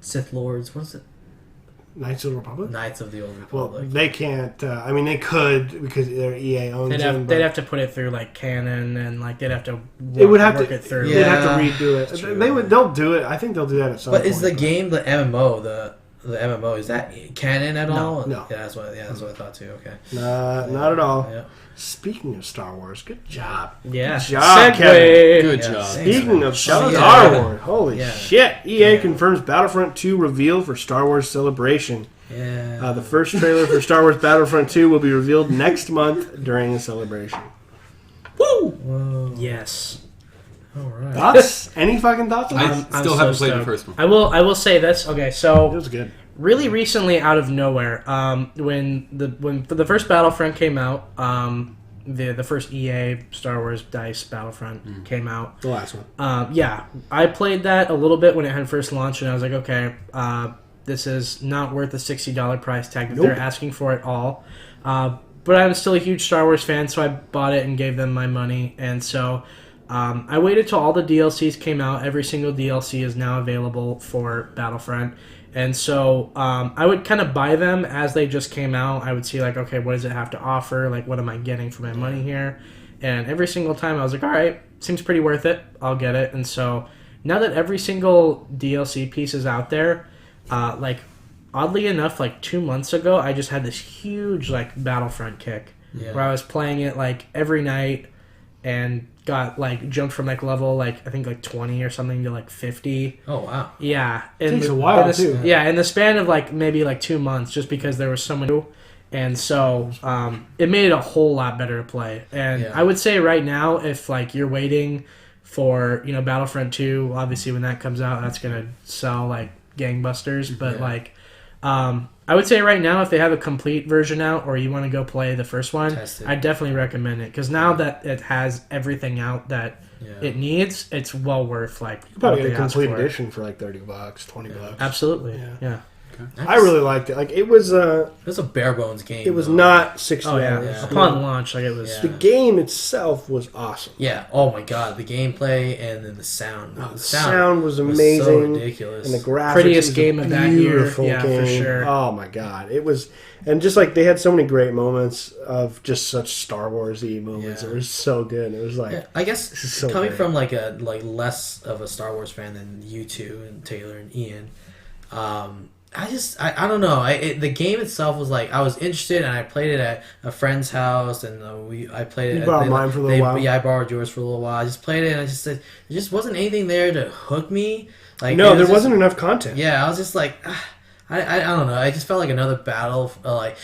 Speaker 2: Sith Lords. What is it?
Speaker 1: Knights of the Republic.
Speaker 2: Knights of the Old
Speaker 1: Well,
Speaker 2: Republic.
Speaker 1: they can't. I mean, they could because their EA owns them.
Speaker 4: They'd have to put it through like canon and like they'd have to
Speaker 1: It would have
Speaker 4: work
Speaker 1: to.
Speaker 4: it through.
Speaker 1: They'd have to
Speaker 2: Yeah.
Speaker 1: redo it.
Speaker 2: True.
Speaker 1: They would. They'll do it. I think they'll do that at some
Speaker 2: But
Speaker 1: point.
Speaker 2: is the game the MMO the MMO is that canon at all?
Speaker 1: no.
Speaker 2: Yeah, that's what I thought too. Okay.
Speaker 1: Not at all.
Speaker 2: Yeah.
Speaker 1: Speaking of Star Wars, good job.
Speaker 4: Yeah.
Speaker 1: Good job,
Speaker 4: Segue.
Speaker 1: Kevin.
Speaker 3: Good
Speaker 2: Yeah.
Speaker 3: job.
Speaker 1: Speaking of
Speaker 2: Shout out to
Speaker 1: Star
Speaker 2: Kevin.
Speaker 1: Wars, holy
Speaker 2: Yeah.
Speaker 1: shit! EA
Speaker 2: Yeah.
Speaker 1: confirms Battlefront 2 reveal for Star Wars Celebration.
Speaker 2: Yeah.
Speaker 1: The first trailer for Star Wars Battlefront 2 will be revealed next month during the celebration. Woo!
Speaker 2: Whoa.
Speaker 4: Yes.
Speaker 2: All right.
Speaker 1: Thoughts? Any fucking thoughts on
Speaker 3: I
Speaker 1: that?
Speaker 3: still
Speaker 4: so
Speaker 3: haven't played the
Speaker 4: stoked.
Speaker 3: first one.
Speaker 4: I will say this. Okay,
Speaker 1: It
Speaker 4: so
Speaker 1: was good.
Speaker 4: really recently, out of nowhere, when the first Battlefront came out, the first EA Star Wars Dice Battlefront came out.
Speaker 1: The last one.
Speaker 4: Yeah, I played that a little bit when it had first launched, and I was like, okay, this is not worth the $60 price tag that
Speaker 1: Nope.
Speaker 4: they're asking for at all. But I'm still a huge Star Wars fan, so I bought it and gave them my money. And so I waited till all the DLCs came out. Every single DLC is now available for Battlefront. And so I would kind of buy them as they just came out. I would see, like, okay, what does it have to offer? Like, what am I getting for my money here? and every single time I was like, all right, seems pretty worth it. I'll get it. And so now that every single DLC piece is out there, like oddly enough, like 2 months ago, I just had this huge like Battlefront kick where I was playing it like every night and got like jumped from like level like I think like 20 or something to like 50.
Speaker 2: Oh wow.
Speaker 4: Yeah.
Speaker 1: It takes a while too.
Speaker 4: Yeah, in the span of like maybe like 2 months, just because there was so many. And so it made it a whole lot better to play. And I would say right now, if like you're waiting for, you know, Battlefront 2, obviously when that comes out, that's going to sell like gangbusters. But like, I would say right now, if they have a complete version out or you want to go play the first one, I definitely recommend it. Because now that it has everything out that it needs, it's well worth like.
Speaker 1: You probably get a complete edition for like $30, $20.
Speaker 4: Absolutely. Yeah.
Speaker 1: Okay. I really liked it. Like it was a
Speaker 2: bare bones game.
Speaker 1: It was not 60 hours.
Speaker 4: Yeah. Upon launch, like it was.
Speaker 1: The game itself was awesome.
Speaker 2: Yeah. Oh my god, the gameplay and then the sound.
Speaker 1: The sound was amazing.
Speaker 2: Was so ridiculous.
Speaker 1: And the graphics.
Speaker 4: Prettiest game of that year.
Speaker 1: Yeah,
Speaker 4: for sure.
Speaker 1: Oh my god, it was. And just like they had so many great moments of just such Star Wars-y moments. It was so good. It was like
Speaker 2: I guess
Speaker 1: so
Speaker 2: coming
Speaker 1: great.
Speaker 2: from like less of a Star Wars fan than you two and Taylor and Ian. I don't know. The game itself was like I was interested, and I played it at a friend's house, and I played it.
Speaker 1: You borrowed mine for a little while.
Speaker 2: Yeah, I borrowed yours for a little while. I just played it, and there just wasn't anything there to hook me. Like
Speaker 1: no, there wasn't enough content.
Speaker 2: Yeah, I was just like, I don't know. I just felt like another battle. Like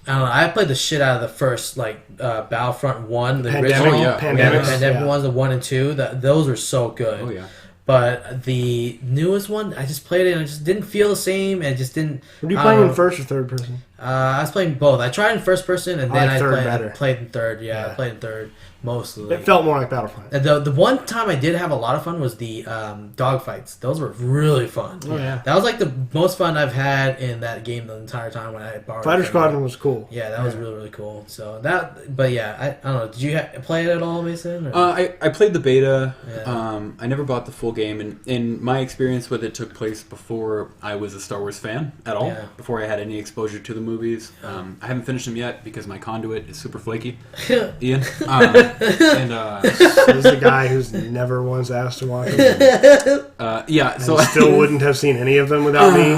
Speaker 2: I don't know. I played the shit out of the first Battlefront 1, the original. Pandemic ones, the 1 and 2. Those were so good.
Speaker 3: Oh yeah.
Speaker 2: But the newest one, I just played it and it just didn't feel the same. And it just didn't.
Speaker 1: Were you playing in first or third person?
Speaker 2: I was playing both. I tried in first person and then I played in third. Yeah, I played in third mostly.
Speaker 1: It felt more like Battlefront.
Speaker 2: The one time I did have a lot of fun was the dogfights. Those were really fun.
Speaker 4: Oh yeah,
Speaker 2: that was like the most fun I've had in that game the entire time when I borrowed.
Speaker 1: Fighter Squadron was cool.
Speaker 2: Yeah, that was really really cool. So but yeah, I don't know. Did you play it at all, Mason?
Speaker 3: I played the beta. Yeah. I never bought the full game, and my experience with it took place before I was a Star Wars fan at all. Yeah. Before I had any exposure to the movies. I haven't finished them yet because my conduit is super flaky. Ian. And
Speaker 1: he's the guy who's never once asked to watch them.
Speaker 3: So
Speaker 1: I still wouldn't have seen any of them without me.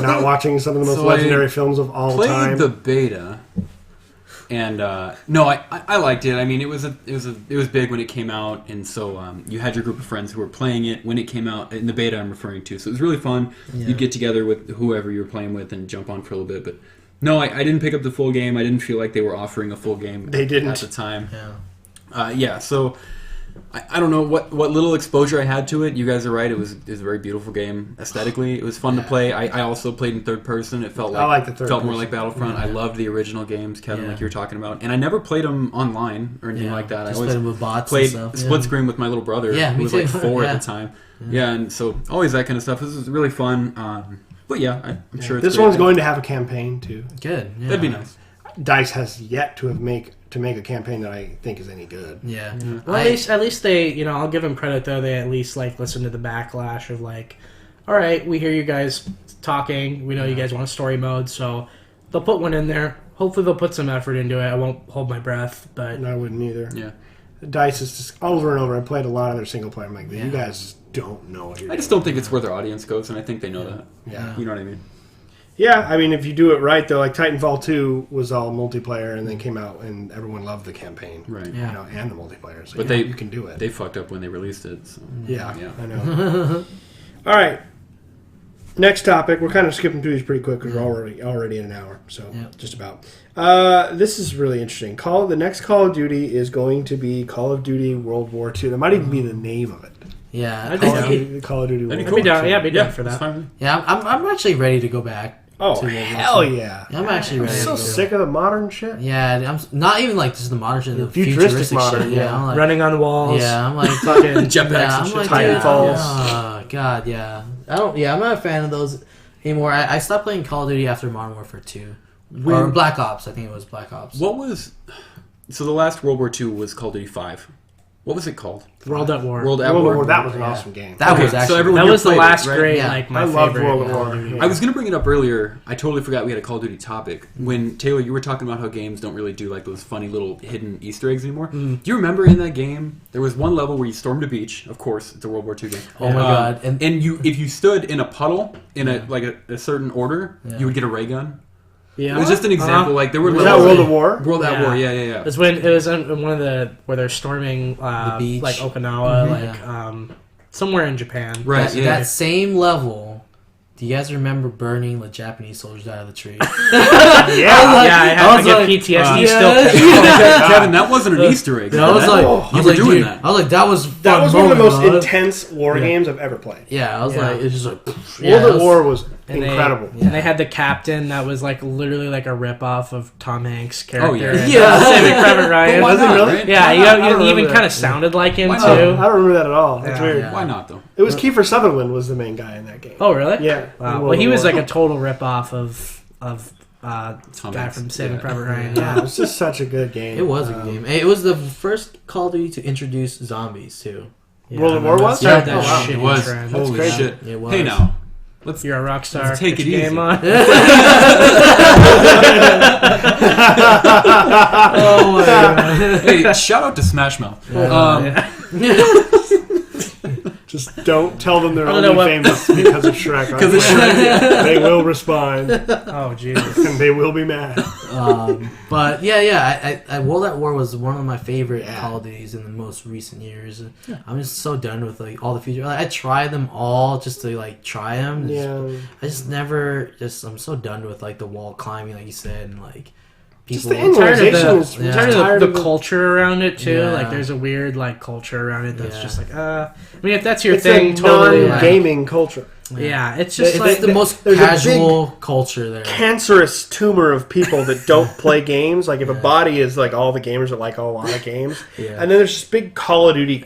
Speaker 1: Not watching some of the most legendary films of all time.
Speaker 3: Played the beta, and no, I liked it. I mean, it was big when it came out, and so you had your group of friends who were playing it when it came out in the beta. I'm referring to, so it was really fun. Yeah. You'd get together with whoever you were playing with and jump on for a little bit, but. No, I didn't pick up the full game. I didn't feel like they were offering a full game at the time. Yeah. So I don't know what little exposure I had to it. You guys are right. It was a very beautiful game aesthetically. It was fun to play. I also played in third person. It felt more like Battlefront. I loved the original games, Kevin, like you were talking about. And I never played them online or anything like that.
Speaker 2: Just
Speaker 3: I always
Speaker 2: played them with bots
Speaker 3: played
Speaker 2: and stuff.
Speaker 3: split screen with my little brother, who was like 4 at the time. Yeah, and so always that kind of stuff. This was really fun. But yeah, I'm sure it's
Speaker 1: this one's going to have a campaign too.
Speaker 2: Good. Yeah.
Speaker 3: That'd be nice.
Speaker 1: DICE has yet to make a campaign that I think is any good.
Speaker 2: Yeah.
Speaker 4: Well, at least they, I'll give them credit though. They at least listen to the backlash of all right, we hear you guys talking. We know you guys want a story mode, so they'll put one in there. Hopefully, they'll put some effort into it. I won't hold my breath, but
Speaker 1: no, I wouldn't either.
Speaker 3: Yeah.
Speaker 1: DICE is just over and over. I played a lot of their single player. I'm like, you guys don't know what you're doing.
Speaker 3: I just don't think it's where their audience goes, and I think they know that.
Speaker 1: Yeah.
Speaker 3: You know what I mean?
Speaker 1: Yeah, I mean, if you do it right, though, like Titanfall 2 was all multiplayer and then came out and everyone loved the campaign.
Speaker 3: Right.
Speaker 1: Yeah. And the multiplayer. So
Speaker 3: but
Speaker 1: you can do it.
Speaker 3: They fucked up when they released it. So.
Speaker 1: Yeah, I know. All right. Next topic. We're kind of skipping through these pretty quick because we're already in an hour. So just about. This is really interesting. The next Call of Duty is going to be Call of Duty World War II. That might even be the name of it.
Speaker 2: Yeah.
Speaker 1: Call of Duty World War II.
Speaker 4: I'd be down for that.
Speaker 2: Yeah, I'm actually ready to go back.
Speaker 1: Oh, hell yeah.
Speaker 2: I'm actually ready.
Speaker 1: I'm so sick of the modern shit.
Speaker 2: Yeah, I'm not even just the modern shit, the
Speaker 1: futuristic modern
Speaker 2: shit. Yeah, I'm like,
Speaker 4: running on walls.
Speaker 2: Yeah, I'm like fucking
Speaker 3: jetpacks and shit.
Speaker 1: Titanfalls.
Speaker 2: Oh, God, yeah. I'm not a fan of those anymore. I stopped playing Call of Duty after Modern Warfare 2. Or Black Ops, I think it was Black Ops.
Speaker 3: So the last World War II was Call of Duty 5. What was it called?
Speaker 4: World at War.
Speaker 3: World at
Speaker 1: World
Speaker 3: War.
Speaker 1: War. That was an awesome game.
Speaker 2: That was
Speaker 3: so
Speaker 2: actually.
Speaker 3: everyone
Speaker 4: That
Speaker 3: here
Speaker 4: was the
Speaker 3: played
Speaker 4: last
Speaker 3: it, right?
Speaker 4: great,
Speaker 2: Yeah.
Speaker 4: like, my
Speaker 1: I loved
Speaker 4: favorite.
Speaker 1: World at
Speaker 4: Call
Speaker 1: War.
Speaker 4: of Duty.
Speaker 3: I was going to bring it up earlier. I totally forgot we had a Call of Duty topic. When, Taylor, you were talking about how games don't really do like those funny little hidden Easter eggs anymore. Do you remember in that game, there was one level where you stormed a beach. Of course, it's a World War II game.
Speaker 2: Oh my god!
Speaker 3: And you, if you stood in a puddle in a certain order, you would get a ray gun.
Speaker 4: Yeah.
Speaker 3: It was just an example. Like there were
Speaker 1: Was that
Speaker 3: levels-
Speaker 1: World at War?
Speaker 3: World at
Speaker 4: Yeah.
Speaker 3: War. Yeah.
Speaker 4: It was when it was in one of the where they're storming
Speaker 2: The beach.
Speaker 4: like Okinawa, somewhere in Japan.
Speaker 3: Right.
Speaker 2: That,
Speaker 3: yeah.
Speaker 2: that same level. Do you guys remember burning the Japanese soldiers out of the tree?
Speaker 1: Yeah.
Speaker 4: I had to get PTSD still.
Speaker 3: Kevin, that wasn't an Easter egg.
Speaker 2: I was like,
Speaker 3: you were doing
Speaker 2: dude,
Speaker 3: that.
Speaker 2: I was like, that was
Speaker 1: That
Speaker 2: fun
Speaker 1: was one of the
Speaker 2: moment,
Speaker 1: most
Speaker 2: dog.
Speaker 1: intense war games I've ever played.
Speaker 2: Yeah, I was
Speaker 4: Yeah.
Speaker 2: like, it's just like
Speaker 1: World at War was
Speaker 4: And
Speaker 1: incredible.
Speaker 4: And they had the captain that was like literally like a ripoff of Tom Hanks' character.
Speaker 3: Oh, yeah.
Speaker 4: in,
Speaker 2: Yeah.
Speaker 4: Saving Private Ryan.
Speaker 3: Why
Speaker 1: Was it
Speaker 3: not,
Speaker 1: really?
Speaker 3: right?
Speaker 4: Yeah,
Speaker 1: I
Speaker 4: you
Speaker 1: don't
Speaker 4: even
Speaker 1: remember
Speaker 4: kind
Speaker 1: that.
Speaker 4: of sounded like him
Speaker 3: Why
Speaker 4: too.
Speaker 3: not?
Speaker 1: I don't remember that at all. That's
Speaker 4: Yeah.
Speaker 1: weird.
Speaker 4: Yeah.
Speaker 3: Why not though?
Speaker 1: It was Kiefer Sutherland was the main guy in that game.
Speaker 4: Oh, really?
Speaker 1: Yeah.
Speaker 4: Wow.
Speaker 1: In
Speaker 4: Well,
Speaker 1: World
Speaker 4: he
Speaker 1: at
Speaker 4: was
Speaker 1: War.
Speaker 4: like a total ripoff of guy
Speaker 3: Hanks.
Speaker 4: from Saving
Speaker 3: Yeah.
Speaker 4: Private Ryan.
Speaker 1: Yeah,
Speaker 4: Yeah.
Speaker 1: it was just such a good game.
Speaker 2: It was a good game. It was the first Call of Duty to introduce zombies too.
Speaker 1: World at War was?
Speaker 4: Started that
Speaker 1: Oh, wow.
Speaker 4: shitty
Speaker 3: It was.
Speaker 4: trend.
Speaker 3: Holy
Speaker 1: crazy.
Speaker 3: shit.
Speaker 2: It was.
Speaker 3: Hey now, let's
Speaker 4: You're a rock star.
Speaker 3: Let's take
Speaker 4: Get
Speaker 3: it
Speaker 4: your
Speaker 3: easy.
Speaker 4: game on.
Speaker 2: Oh my god!
Speaker 3: hey, shout out to Smash Mouth.
Speaker 1: Just don't tell them they're
Speaker 4: I don't know
Speaker 1: only
Speaker 4: what-
Speaker 1: famous because of Shrek.
Speaker 3: Because of Shrek.
Speaker 1: They will respond,
Speaker 4: Oh, Jesus.
Speaker 1: and they will be mad.
Speaker 2: But yeah, World at War was one of my favorite
Speaker 1: Yeah.
Speaker 2: Call of Duties in the most recent years. I'm just so done with like all the features. Like, I tried them all just to like try them.
Speaker 1: Yeah.
Speaker 2: I just never I'm so done with like the wall climbing, like you said, and like
Speaker 1: Just
Speaker 2: people.
Speaker 1: the
Speaker 4: Tired of
Speaker 1: Organization is
Speaker 2: Yeah.
Speaker 4: tired
Speaker 1: tired
Speaker 4: of
Speaker 1: of
Speaker 4: the culture around it too.
Speaker 2: Yeah.
Speaker 4: Like there's a weird like culture around it that's
Speaker 2: Yeah.
Speaker 4: just like I mean if that's your
Speaker 1: It's
Speaker 4: thing,
Speaker 1: a
Speaker 4: totally.
Speaker 1: non-gaming culture.
Speaker 4: Yeah, it's just
Speaker 2: It's
Speaker 4: like
Speaker 2: the most
Speaker 1: there's a
Speaker 2: casual culture there.
Speaker 1: Cancerous tumor of people that don't play games. Like if a body is like all the gamers that like a lot of games,
Speaker 2: Yeah.
Speaker 1: and then there's this big Call of Duty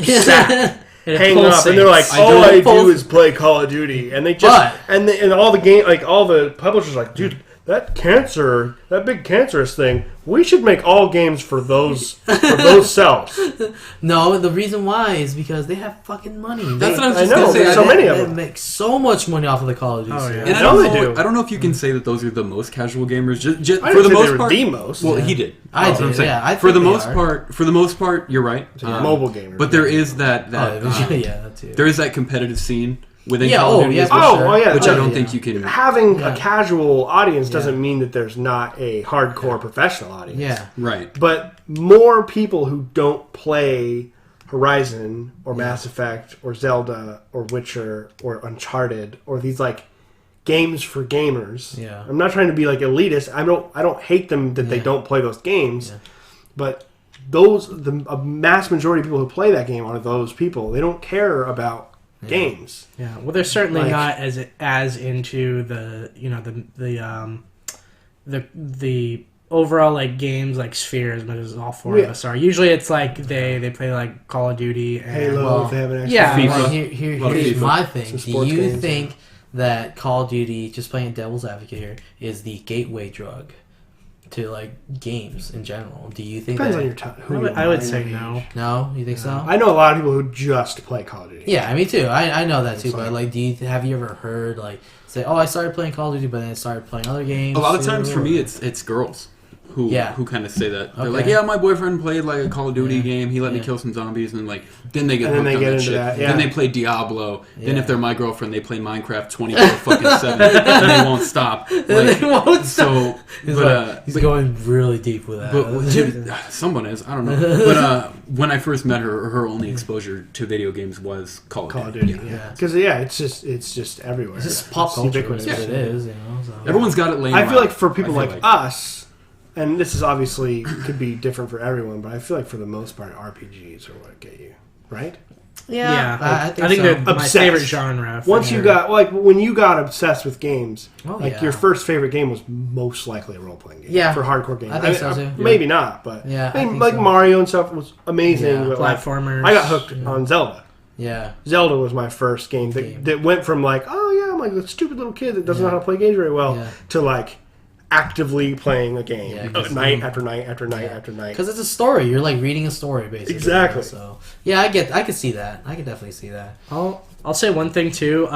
Speaker 1: sack
Speaker 4: it
Speaker 1: hang up, and they're like,
Speaker 4: pulsates.
Speaker 1: all I do
Speaker 2: Pulse-
Speaker 1: is play Call of Duty, and they just and all the game like all the publishers are like, dude, that big cancerous thing, we should make all games for those cells.
Speaker 2: No, the reason why is because they have fucking money.
Speaker 3: That's what I was
Speaker 1: I
Speaker 3: just
Speaker 1: know,
Speaker 3: gonna say.
Speaker 1: there's so
Speaker 3: I-
Speaker 1: many of
Speaker 2: They
Speaker 1: them.
Speaker 2: make so much money off of the Call of Duty.
Speaker 4: Oh,
Speaker 2: series.
Speaker 4: yeah.
Speaker 3: And
Speaker 1: I know they do.
Speaker 3: I don't know if you can say that those are the most casual gamers. Just
Speaker 1: I
Speaker 3: for the
Speaker 1: didn't say they
Speaker 3: most
Speaker 1: were
Speaker 3: part.
Speaker 1: the most.
Speaker 3: Well, he did.
Speaker 2: I
Speaker 3: That's what I'm
Speaker 2: did,
Speaker 3: saying.
Speaker 2: yeah, I
Speaker 3: for the
Speaker 2: think they
Speaker 3: most
Speaker 2: are.
Speaker 3: For the most part, you're right.
Speaker 1: Mobile gamers.
Speaker 3: But there is that
Speaker 2: Yeah, that too.
Speaker 3: there is that competitive scene within
Speaker 2: Yeah,
Speaker 3: Call of
Speaker 2: oh,
Speaker 3: Duty,
Speaker 2: yeah,
Speaker 3: as
Speaker 2: for
Speaker 3: well,
Speaker 2: sure.
Speaker 1: yeah.
Speaker 3: which I don't
Speaker 2: yeah.
Speaker 3: think you can.
Speaker 1: Having
Speaker 2: Yeah.
Speaker 1: a casual audience doesn't
Speaker 2: Yeah.
Speaker 1: mean that there's not a hardcore professional audience.
Speaker 2: Yeah.
Speaker 3: Right.
Speaker 1: But more people who don't play Horizon or Mass Effect or Zelda or Witcher or Uncharted or these like games for gamers.
Speaker 2: Yeah.
Speaker 1: I'm not trying to be like elitist. I don't hate them that they
Speaker 2: Yeah.
Speaker 1: don't play those games.
Speaker 2: Yeah.
Speaker 1: But a mass majority of people who play that game are those people. They don't care about games.
Speaker 4: Yeah, well, they're certainly
Speaker 1: Like-
Speaker 4: not as into the the overall like games like sphere as much as all four
Speaker 1: Yeah.
Speaker 4: of us are. Usually, it's like they play like Call of Duty and
Speaker 1: Halo,
Speaker 2: well,
Speaker 1: if they have an extra
Speaker 4: yeah,
Speaker 3: FIFA.
Speaker 2: Well,
Speaker 3: Lot of
Speaker 2: here's
Speaker 3: FIFA.
Speaker 2: my thing.
Speaker 1: Some
Speaker 2: Do
Speaker 1: sports
Speaker 2: you
Speaker 1: games,
Speaker 2: think that Call of Duty, just playing devil's advocate here, is the gateway drug to like games in general? Do you think
Speaker 1: Depends
Speaker 2: that?
Speaker 1: on your time.
Speaker 4: I would say no.
Speaker 2: No, you think so?
Speaker 1: I know a lot of people who just play Call of Duty.
Speaker 2: Yeah, me too. I know that too.
Speaker 1: It's
Speaker 2: But
Speaker 1: like-
Speaker 2: like, have you ever heard like say, oh, I started playing Call of Duty, but then I started playing other games?
Speaker 3: A lot of
Speaker 2: too,
Speaker 3: times for
Speaker 2: or-
Speaker 3: me, it's girls who
Speaker 2: Yeah.
Speaker 3: who kind of say that. They're
Speaker 2: Okay.
Speaker 3: like, yeah, my boyfriend played like a Call of Duty
Speaker 2: Yeah.
Speaker 3: game. He let me
Speaker 2: Yeah.
Speaker 3: kill some zombies, and like then they get
Speaker 1: And then
Speaker 3: hooked
Speaker 1: they
Speaker 3: on
Speaker 1: get
Speaker 3: that
Speaker 1: into
Speaker 3: shit.
Speaker 1: that, yeah.
Speaker 3: Then they play Diablo. Then
Speaker 2: Yeah.
Speaker 3: if they're my girlfriend, they play Minecraft 24/7, and they won't stop. Like,
Speaker 2: They won't stop.
Speaker 3: So,
Speaker 2: He's,
Speaker 3: but
Speaker 2: he's going really deep with that.
Speaker 3: But dude, someone is. I don't know. But when I first met her, her only exposure to video games was Call
Speaker 1: Call
Speaker 3: of
Speaker 1: of
Speaker 3: Duty.
Speaker 1: Duty.
Speaker 3: Yeah.
Speaker 2: Yeah.
Speaker 1: Because it's just everywhere.
Speaker 2: It's just pop
Speaker 1: It's
Speaker 2: culture.
Speaker 1: ubiquitous.
Speaker 2: Is what it is, you know. So.
Speaker 3: Everyone's got it laying
Speaker 1: I feel
Speaker 3: around,
Speaker 1: like for people
Speaker 3: I feel
Speaker 1: like us, and this is obviously could be different for everyone, but I feel like for the most part, RPGs are what get you, right?
Speaker 2: Yeah, I think,
Speaker 4: I think
Speaker 2: so.
Speaker 4: they're my
Speaker 1: Obsessed.
Speaker 4: favorite genre. for
Speaker 1: Once you
Speaker 4: sure.
Speaker 1: got like when you got obsessed with games,
Speaker 2: Oh,
Speaker 1: like
Speaker 2: yeah.
Speaker 1: your first favorite game was most likely a role playing game.
Speaker 2: Yeah.
Speaker 1: for hardcore games.
Speaker 2: I think so, too.
Speaker 1: Maybe not, but
Speaker 2: Yeah,
Speaker 1: I
Speaker 2: I
Speaker 1: mean,
Speaker 2: think
Speaker 1: like
Speaker 2: so.
Speaker 1: Mario and stuff was amazing.
Speaker 2: Yeah.
Speaker 1: but, like,
Speaker 4: Platformers.
Speaker 1: I got hooked on Zelda.
Speaker 2: yeah,
Speaker 1: Zelda was my first game that went from like, oh yeah, I'm like a stupid little kid that doesn't know how to play games very well
Speaker 2: Yeah.
Speaker 1: to like actively playing a game night after night after night after night.
Speaker 2: Because it's a story. You're like reading a story, basically.
Speaker 1: Exactly.
Speaker 2: So yeah, I could see that. I could definitely see that.
Speaker 4: I'll say one thing too.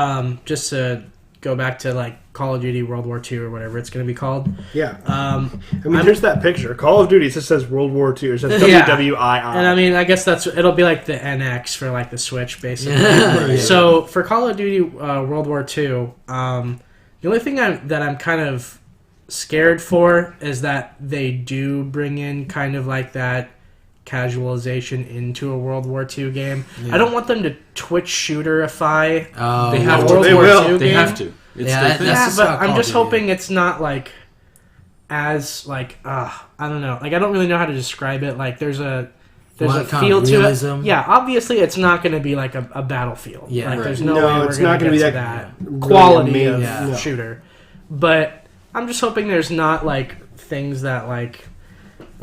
Speaker 4: Just to go back to like Call of Duty World War II or whatever it's going to be called.
Speaker 1: Yeah. I mean, here's that picture. Call of Duty. It just says World War II. It says WWII.
Speaker 4: And I mean, I guess it'll be like the NX for like the Switch, basically.
Speaker 2: Right.
Speaker 4: So for Call of Duty World War II, the only thing that I'm kind of scared for is that they do bring in kind of like that casualization into a World War II game. I don't want them to Twitch shooterify
Speaker 3: they have
Speaker 4: World
Speaker 3: to.
Speaker 4: War II
Speaker 3: They
Speaker 4: game.
Speaker 3: have to. It's their thing.
Speaker 4: But I'm just hoping it's not like as like I don't know. Like I don't really know how to describe it. Like there's a feel to it. Yeah, obviously it's not going to be like a Battlefield.
Speaker 2: Yeah,
Speaker 4: like
Speaker 2: right.
Speaker 4: there's no way
Speaker 1: it's
Speaker 4: we're
Speaker 1: not
Speaker 4: going to
Speaker 1: be
Speaker 4: get that
Speaker 1: really
Speaker 4: quality of
Speaker 1: amazing.
Speaker 4: shooter. But I'm just hoping there's not like things that like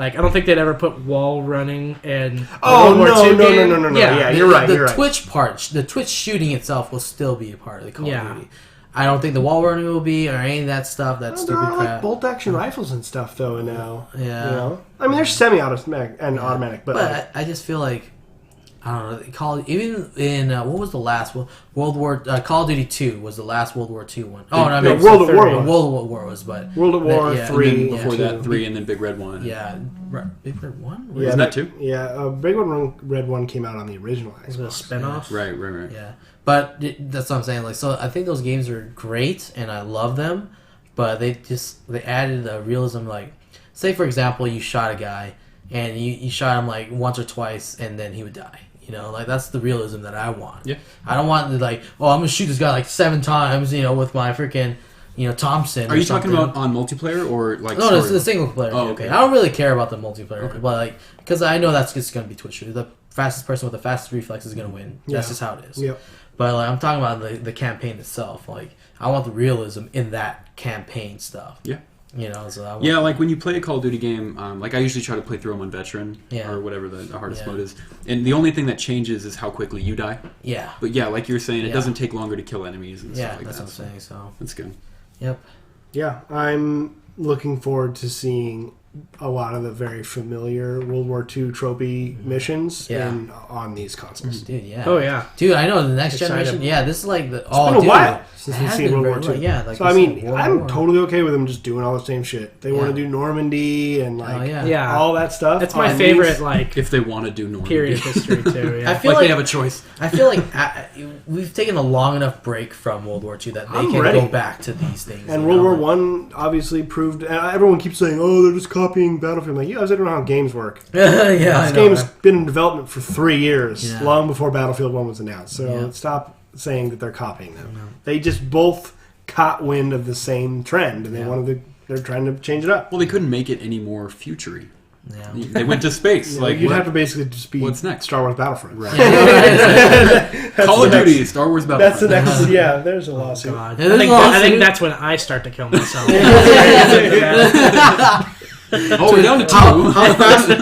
Speaker 4: I don't think they'd ever put wall running in World War II game.
Speaker 1: No. Yeah, you're right.
Speaker 2: The Twitch part, the Twitch shooting itself will still be a part of the Call of Duty. I don't think the wall running will be, or any of that stuff. That stupid crap.
Speaker 1: Like bolt action rifles and stuff, though. Now,
Speaker 2: Yeah.
Speaker 1: You know? I mean, there's semi-automatic and automatic, but like,
Speaker 2: I just feel like I don't know. Even in what was the last one? Call of Duty 2 was the last World War II one. Oh, no, I mean
Speaker 1: World at War.
Speaker 2: World at War was, but
Speaker 1: World at War 3
Speaker 3: before that 3, and then Big Red 1.
Speaker 2: Yeah, Big Red 1.
Speaker 1: Yeah,
Speaker 3: Isn't that 2?
Speaker 1: Yeah, Big Red 1 came out on the original Xbox.
Speaker 4: Is it a spinoff?
Speaker 3: Right.
Speaker 2: Yeah, but that's what I'm saying. Like, so I think those games are great, and I love them, but they added a realism. Like, say for example, you shot a guy, and you shot him like once or twice, and then he would die. You know, like that's the realism that I want.
Speaker 3: Yeah.
Speaker 2: I don't want to like, oh, I'm gonna shoot this guy like 7 times, you know, with my freaking, Thompson.
Speaker 3: Are you talking about on multiplayer or like?
Speaker 2: No, it's the single player.
Speaker 3: Oh, okay.
Speaker 2: I don't really care about the multiplayer, but like, because I know that's just gonna be Twitch. The fastest person with the fastest reflex is gonna win. That's just how it is.
Speaker 1: Yep.
Speaker 2: But like, I'm talking about the campaign itself. Like, I want the realism in that campaign stuff.
Speaker 3: Yeah.
Speaker 2: You know, so
Speaker 3: like when you play a Call of Duty game, like I usually try to play through them on Veteran or whatever the hardest mode is, and the only thing that changes is how quickly you die.
Speaker 2: Yeah.
Speaker 3: But yeah, like you're saying, it doesn't take longer to kill enemies and stuff like
Speaker 2: that's
Speaker 3: that.
Speaker 2: what I'm saying. So
Speaker 3: that's good.
Speaker 2: Yep.
Speaker 1: Yeah, I'm looking forward to seeing a lot of the very familiar World War II trophy missions on these consoles.
Speaker 2: Dude, yeah.
Speaker 4: Oh yeah.
Speaker 2: Dude, I know the next
Speaker 4: Excited.
Speaker 2: generation. Yeah, this is like the.
Speaker 1: It's been a while since we've seen World War II.
Speaker 2: Yeah, like
Speaker 1: so I mean, I'm totally okay with them just doing all the same shit. They want to do Normandy and like all that stuff.
Speaker 4: It's my favorite like
Speaker 3: if they want to do Normandy.
Speaker 4: period history too. Yeah.
Speaker 2: I feel
Speaker 3: like they have a choice.
Speaker 2: I feel like we've taken a long enough break from World War II that they can go back to these things.
Speaker 1: And World War One obviously proved. Everyone keeps saying, "Oh, they're just copying Battlefield." I'm like, I don't know how games work. This game has been in development for 3 years, long before Battlefield 1 was announced. So stop saying that they're copying them. No. They just both caught wind of the same trend, and they're trying to change it up.
Speaker 3: Well, they couldn't make it any more futury.
Speaker 2: Yeah.
Speaker 3: They went to space. Like
Speaker 1: you'd have to basically just be
Speaker 3: what's next?
Speaker 1: Star Wars Battlefront.
Speaker 3: Right. Call of Duty, Star Wars Battlefront.
Speaker 1: That's the next. Yeah, there's a lawsuit.
Speaker 4: I think that's when I start to kill myself.
Speaker 3: Oh, we're down to 2.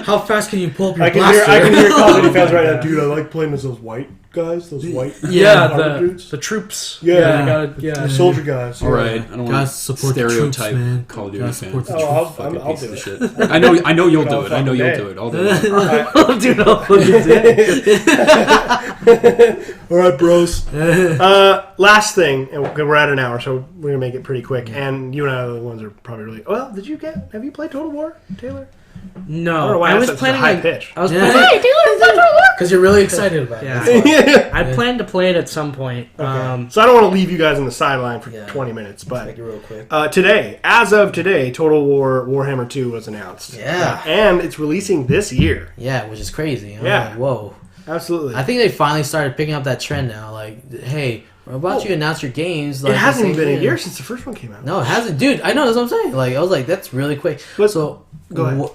Speaker 2: How fast can you pull up your
Speaker 1: I can hear Call of Duty fans right now. Dude, I like playing as those white guys. Those white
Speaker 4: the troops.
Speaker 1: The soldier guys.
Speaker 3: All right, I don't want to stereotype Call of Duty fans. I'll do it. I know you'll do it. I know you'll do it. I'll do it.
Speaker 4: Dude, I'll
Speaker 1: All right, bros. Last thing, and we're at an hour, so we're gonna make it pretty quick. And you and I are the ones who are probably really. Well, have you played Total War, Taylor?
Speaker 4: No, I was planning
Speaker 1: high pitch.
Speaker 4: I was planning
Speaker 2: because you're really excited about it.
Speaker 4: Yeah. I planned to play it at some point.
Speaker 1: Okay. So I don't want to leave you guys on the sideline for 20 minutes, but
Speaker 2: make it real quick.
Speaker 1: As of today, Total War Warhammer 2 was announced.
Speaker 2: Yeah,
Speaker 1: and it's releasing this year.
Speaker 2: Yeah, which is crazy.
Speaker 1: Yeah,
Speaker 2: like, whoa,
Speaker 1: absolutely.
Speaker 2: I think they finally started picking up that trend now. Like, hey, we're about to announce your games. Like,
Speaker 1: it hasn't even been a year since the first one came out.
Speaker 2: No, it hasn't, dude. I know, that's what I'm saying. Like, I was like, that's really quick.
Speaker 1: But,
Speaker 2: so,
Speaker 1: go ahead.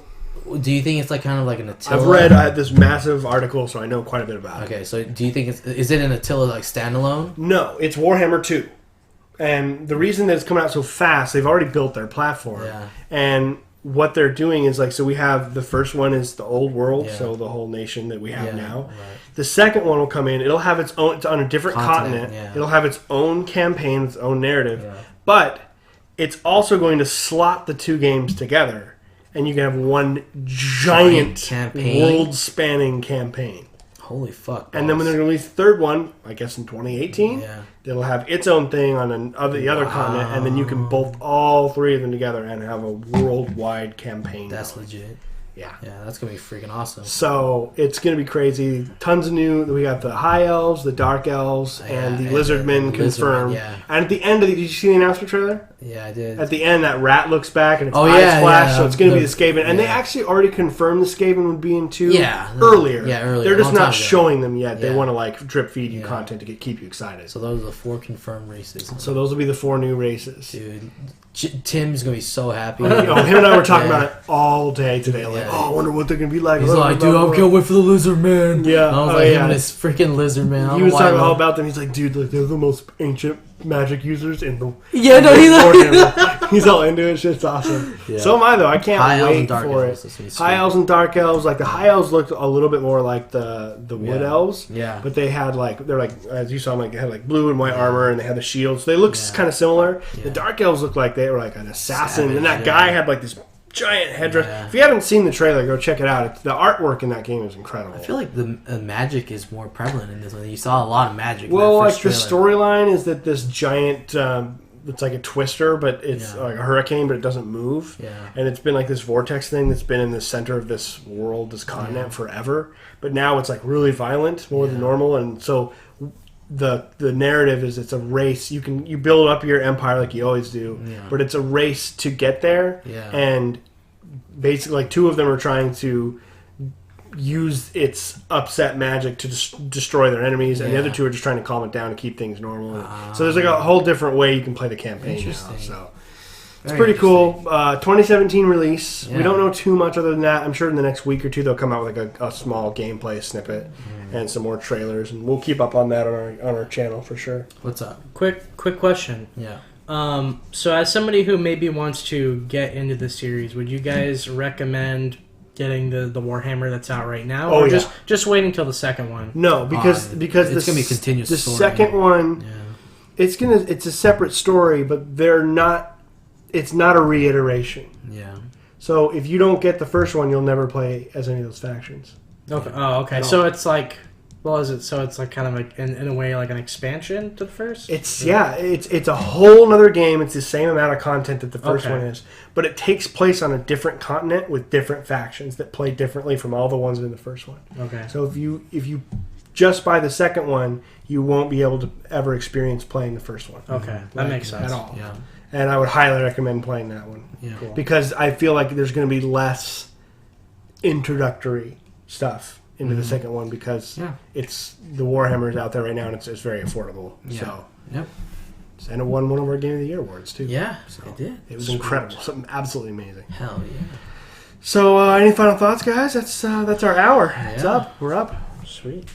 Speaker 2: Do you think it's like kind of like an Attila?
Speaker 1: I've read this massive article, so I know quite a bit about it.
Speaker 2: Okay, so do you think is it an Attila like standalone?
Speaker 1: No, it's Warhammer 2. And the reason that it's coming out so fast, they've already built their platform.
Speaker 2: Yeah.
Speaker 1: And what they're doing is like, so we have the first one is the old world, so the whole nation that we have now. Right. The second one will come in. It'll have its own. It's on a different continent. Yeah. It'll have its own campaign, its own narrative. Yeah. But it's also going to slot the two games together, and you can have one giant world-spanning campaign.
Speaker 2: Holy fuck.
Speaker 1: And then when they're going to release the third one, I guess in 2018, it'll have its own thing on the other continent, and then you can bolt all three of them together and have a worldwide campaign.
Speaker 2: That's legit.
Speaker 1: Yeah.
Speaker 2: Yeah, that's going to be freaking awesome.
Speaker 1: So it's going to be crazy. Tons of new. We got the High Elves, the Dark Elves, and the Lizardmen confirmed. And at the end of did you see the announcement trailer?
Speaker 2: Yeah, I did.
Speaker 1: At the end, that rat looks back and its eyes flash, so it's going to be the Skaven. And they actually already confirmed the Skaven would be in 2 earlier.
Speaker 2: Yeah, earlier.
Speaker 1: They're just not showing them yet. They want to like drip feed you content to keep you excited.
Speaker 2: So those are the 4 confirmed races.
Speaker 1: So those will be the 4 new races.
Speaker 2: Dude, Tim's going to be so happy.
Speaker 1: Him and I were talking about it all day today. Like, I wonder what they're going to be like.
Speaker 2: He's like, dude, I can't wait for the Lizard Man.
Speaker 1: Yeah.
Speaker 2: I was like, him and his freaking Lizard Man.
Speaker 1: He was talking all about them. He's like, dude, like, they're the most ancient magic users in the he's all into it. Shit's awesome. Yeah. So am I, though. I can't wait for it. High Elves and Dark Elves. Like, the High Elves looked a little bit more like the Wood Elves.
Speaker 2: Yeah.
Speaker 1: But they had, like, they're like, as you saw, like, they had, like, blue and white armor, and they had the shields. So they look kind of similar. Yeah. The Dark Elves looked like they were, like, an assassin. Savage, and that guy had, like, this giant headdress. Yeah. If you haven't seen the trailer, go check it out. The artwork in that game is incredible.
Speaker 2: I feel like the magic is more prevalent in this one. You saw a lot of magic.
Speaker 1: Well, like the storyline is that this giant, it's like a twister, but it's like a hurricane, but it doesn't move. Yeah. And it's been like this vortex thing that's been in the center of this world, this continent forever. But now it's like really violent, more than normal, and so the narrative is it's a race. You build up your empire like you always do, but it's a race to get there. Yeah. And basically, like 2 of them are trying to use its upset magic to destroy their enemies, and the other 2 are just trying to calm it down and keep things normal. So there's like a whole different way you can play the campaign now. So it's pretty cool. 2017 release. Yeah. We don't know too much other than that. I'm sure in the next week or 2 they'll come out with like a small gameplay snippet and some more trailers, and we'll keep up on that on our channel for sure.
Speaker 2: What's up?
Speaker 4: Quick question.
Speaker 2: Yeah.
Speaker 4: So as somebody who maybe wants to get into the series, would you guys recommend getting the Warhammer that's out right now, or just waiting until the second one?
Speaker 1: No, because
Speaker 2: it's gonna be continuous.
Speaker 1: The second one, it's a separate story, but it's not a reiteration.
Speaker 2: Yeah.
Speaker 1: So if you don't get the first one, you'll never play as any of those factions.
Speaker 4: Okay. Oh, okay. So it's like, well, is it? So it's like kind of like in a way like an expansion to the first.
Speaker 1: It's a whole other game. It's the same amount of content that the first one is, but it takes place on a different continent with different factions that play differently from all the ones in the first one.
Speaker 4: Okay.
Speaker 1: So if you just buy the second one, you won't be able to ever experience playing the first one.
Speaker 4: Okay, that makes sense
Speaker 1: at all.
Speaker 2: Yeah.
Speaker 1: And I would highly recommend playing that one.
Speaker 2: Yeah.
Speaker 4: Cool.
Speaker 1: Because I feel like there's going to be less introductory stuff into the second one, because it's the Warhammer's out there right now, and it's very affordable.
Speaker 2: Yeah.
Speaker 1: So,
Speaker 2: and
Speaker 1: it won one of our Game of the Year awards too.
Speaker 2: Yeah,
Speaker 1: so
Speaker 2: it did.
Speaker 1: It was incredible, something absolutely amazing.
Speaker 2: Hell yeah!
Speaker 1: So, any final thoughts, guys? That's our hour.
Speaker 2: Yeah.
Speaker 1: It's up. We're up.
Speaker 4: Sweet.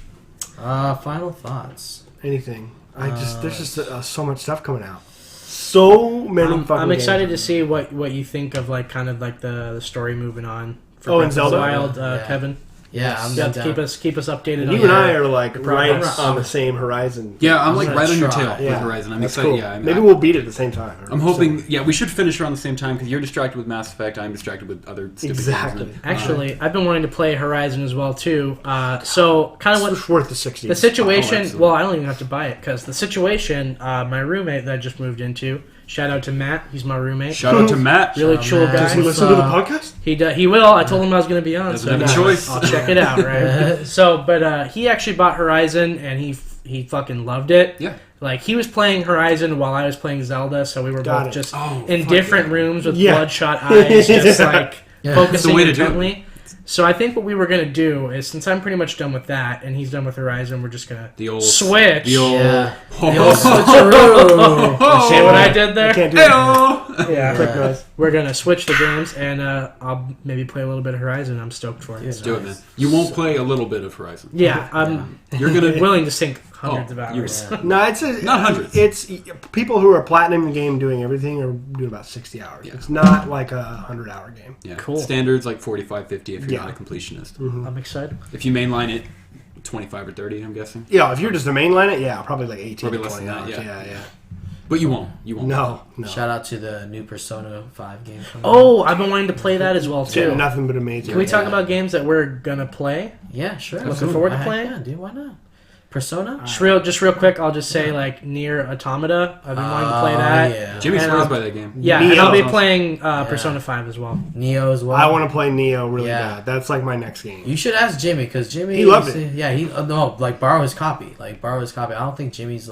Speaker 2: Final thoughts.
Speaker 1: Anything? There's just so much stuff coming out. So many.
Speaker 4: I'm excited to see what you think of like kind of like the story moving on. For
Speaker 1: and Zelda,
Speaker 4: Wild, Kevin.
Speaker 2: Yeah, I'm
Speaker 4: keep us updated.
Speaker 1: And you and I are like right on the same horizon.
Speaker 3: Yeah, I'm like right on your tail with Horizon. I'm excited.
Speaker 1: Cool.
Speaker 3: Yeah,
Speaker 1: maybe we'll beat it at the same time.
Speaker 3: I'm hoping. Yeah, we should finish around the same time, because you're distracted with Mass Effect. I'm distracted with other stupid games.
Speaker 4: Actually, I've been wanting to play Horizon as well too. So kind of what's
Speaker 1: worth the $60.
Speaker 4: The situation. Well, I don't even have to buy it, because the situation. My roommate that I just moved into. Shout out to Matt. He's my roommate.
Speaker 3: Shout out to Matt.
Speaker 4: Really chill guy.
Speaker 1: Does he listen to the podcast?
Speaker 4: He will. I told him I was going to be on.
Speaker 3: Doesn't have a choice.
Speaker 4: I'll check it out, right? But he actually bought Horizon, and he fucking loved it.
Speaker 3: Yeah.
Speaker 4: Like, he was playing Horizon while I was playing Zelda, so we were both just in different rooms with bloodshot eyes, just like focusing intently. So I think what we were going to do is, since I'm pretty much done with that, and he's done with Horizon, we're just going to switch.
Speaker 2: The old
Speaker 4: switcheroo. See what I did there?
Speaker 1: I can't do that.
Speaker 4: Yeah. We're going to switch the games, and I'll maybe play a little bit of Horizon. I'm stoked for it.
Speaker 3: Let's do it, man. You won't play a little bit of Horizon.
Speaker 4: Yeah,
Speaker 3: you're gonna
Speaker 4: willing to sink hundreds of hours.
Speaker 1: No, it's
Speaker 3: not hundreds.
Speaker 1: It's people who are platinum the game doing everything are doing about 60 hours. Yeah. It's not like a 100-hour game.
Speaker 3: Yeah,
Speaker 4: cool.
Speaker 3: Standards like 45, 50 if you're not a completionist.
Speaker 4: Mm-hmm. I'm excited.
Speaker 3: If you mainline it, 25 or 30, I'm guessing.
Speaker 1: Yeah, if you're just to mainline it, probably like 18
Speaker 3: probably
Speaker 1: or
Speaker 3: less
Speaker 1: 20
Speaker 3: than that,
Speaker 1: hours. Yeah.
Speaker 3: But you won't.
Speaker 1: No.
Speaker 2: Shout out to the new Persona 5 game.
Speaker 4: Oh, I've been wanting to play that as well too.
Speaker 1: Nothing but amazing.
Speaker 4: Can we talk about games that we're gonna play?
Speaker 2: Yeah, sure.
Speaker 4: Looking forward to playing?
Speaker 2: Yeah, dude, why not? Persona?
Speaker 4: Just real quick, I'll just say like Nier Automata. I've been wanting to play that.
Speaker 2: Yeah.
Speaker 3: Jimmy
Speaker 4: And
Speaker 3: swears by that game.
Speaker 4: Yeah,
Speaker 1: Neo.
Speaker 4: and I'll be playing Persona 5 as well.
Speaker 2: Neo as well.
Speaker 1: I want to play Neo really
Speaker 2: Yeah.
Speaker 1: bad. That's like my next game.
Speaker 2: You should ask Jimmy because Jimmy.
Speaker 1: He loved it.
Speaker 2: Yeah, borrow his copy. Borrow his copy. I don't think Jimmy's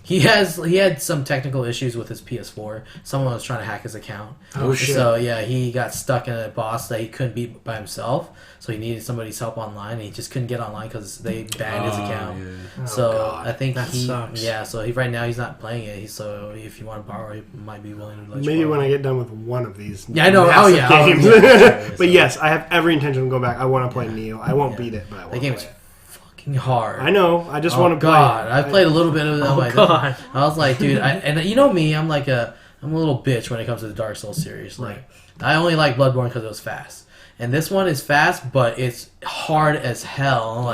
Speaker 2: he had some technical issues with his PS4. Someone was trying to hack his account.
Speaker 1: Oh, shit.
Speaker 2: So yeah, he got stuck in a boss that he couldn't beat by himself. So he needed somebody's help online, and he just couldn't get online because they banned his account.
Speaker 3: Yeah.
Speaker 2: So
Speaker 1: God.
Speaker 2: I think
Speaker 4: That sucks.
Speaker 2: Yeah, so right now he's not playing it. So if you want to borrow, he might be willing to let you
Speaker 1: Maybe
Speaker 2: borrow
Speaker 1: when
Speaker 2: it.
Speaker 1: I get done with one of these.
Speaker 2: Yeah, I know.
Speaker 1: massive games.
Speaker 2: Yeah.
Speaker 1: But yes, I have every intention of going back. I want to play Neo. I won't beat it, but I want
Speaker 2: That
Speaker 1: to
Speaker 2: game
Speaker 1: play
Speaker 2: is
Speaker 1: it.
Speaker 2: fucking hard.
Speaker 1: I know. I just want to play.
Speaker 2: God,
Speaker 1: it.
Speaker 2: I played a little bit of it.
Speaker 4: Oh God.
Speaker 2: I was like, dude, and you know me, I'm a little bitch when it comes to the Dark Souls series. I only like Bloodborne because it was fast, and this one is fast, but it's hard as hell.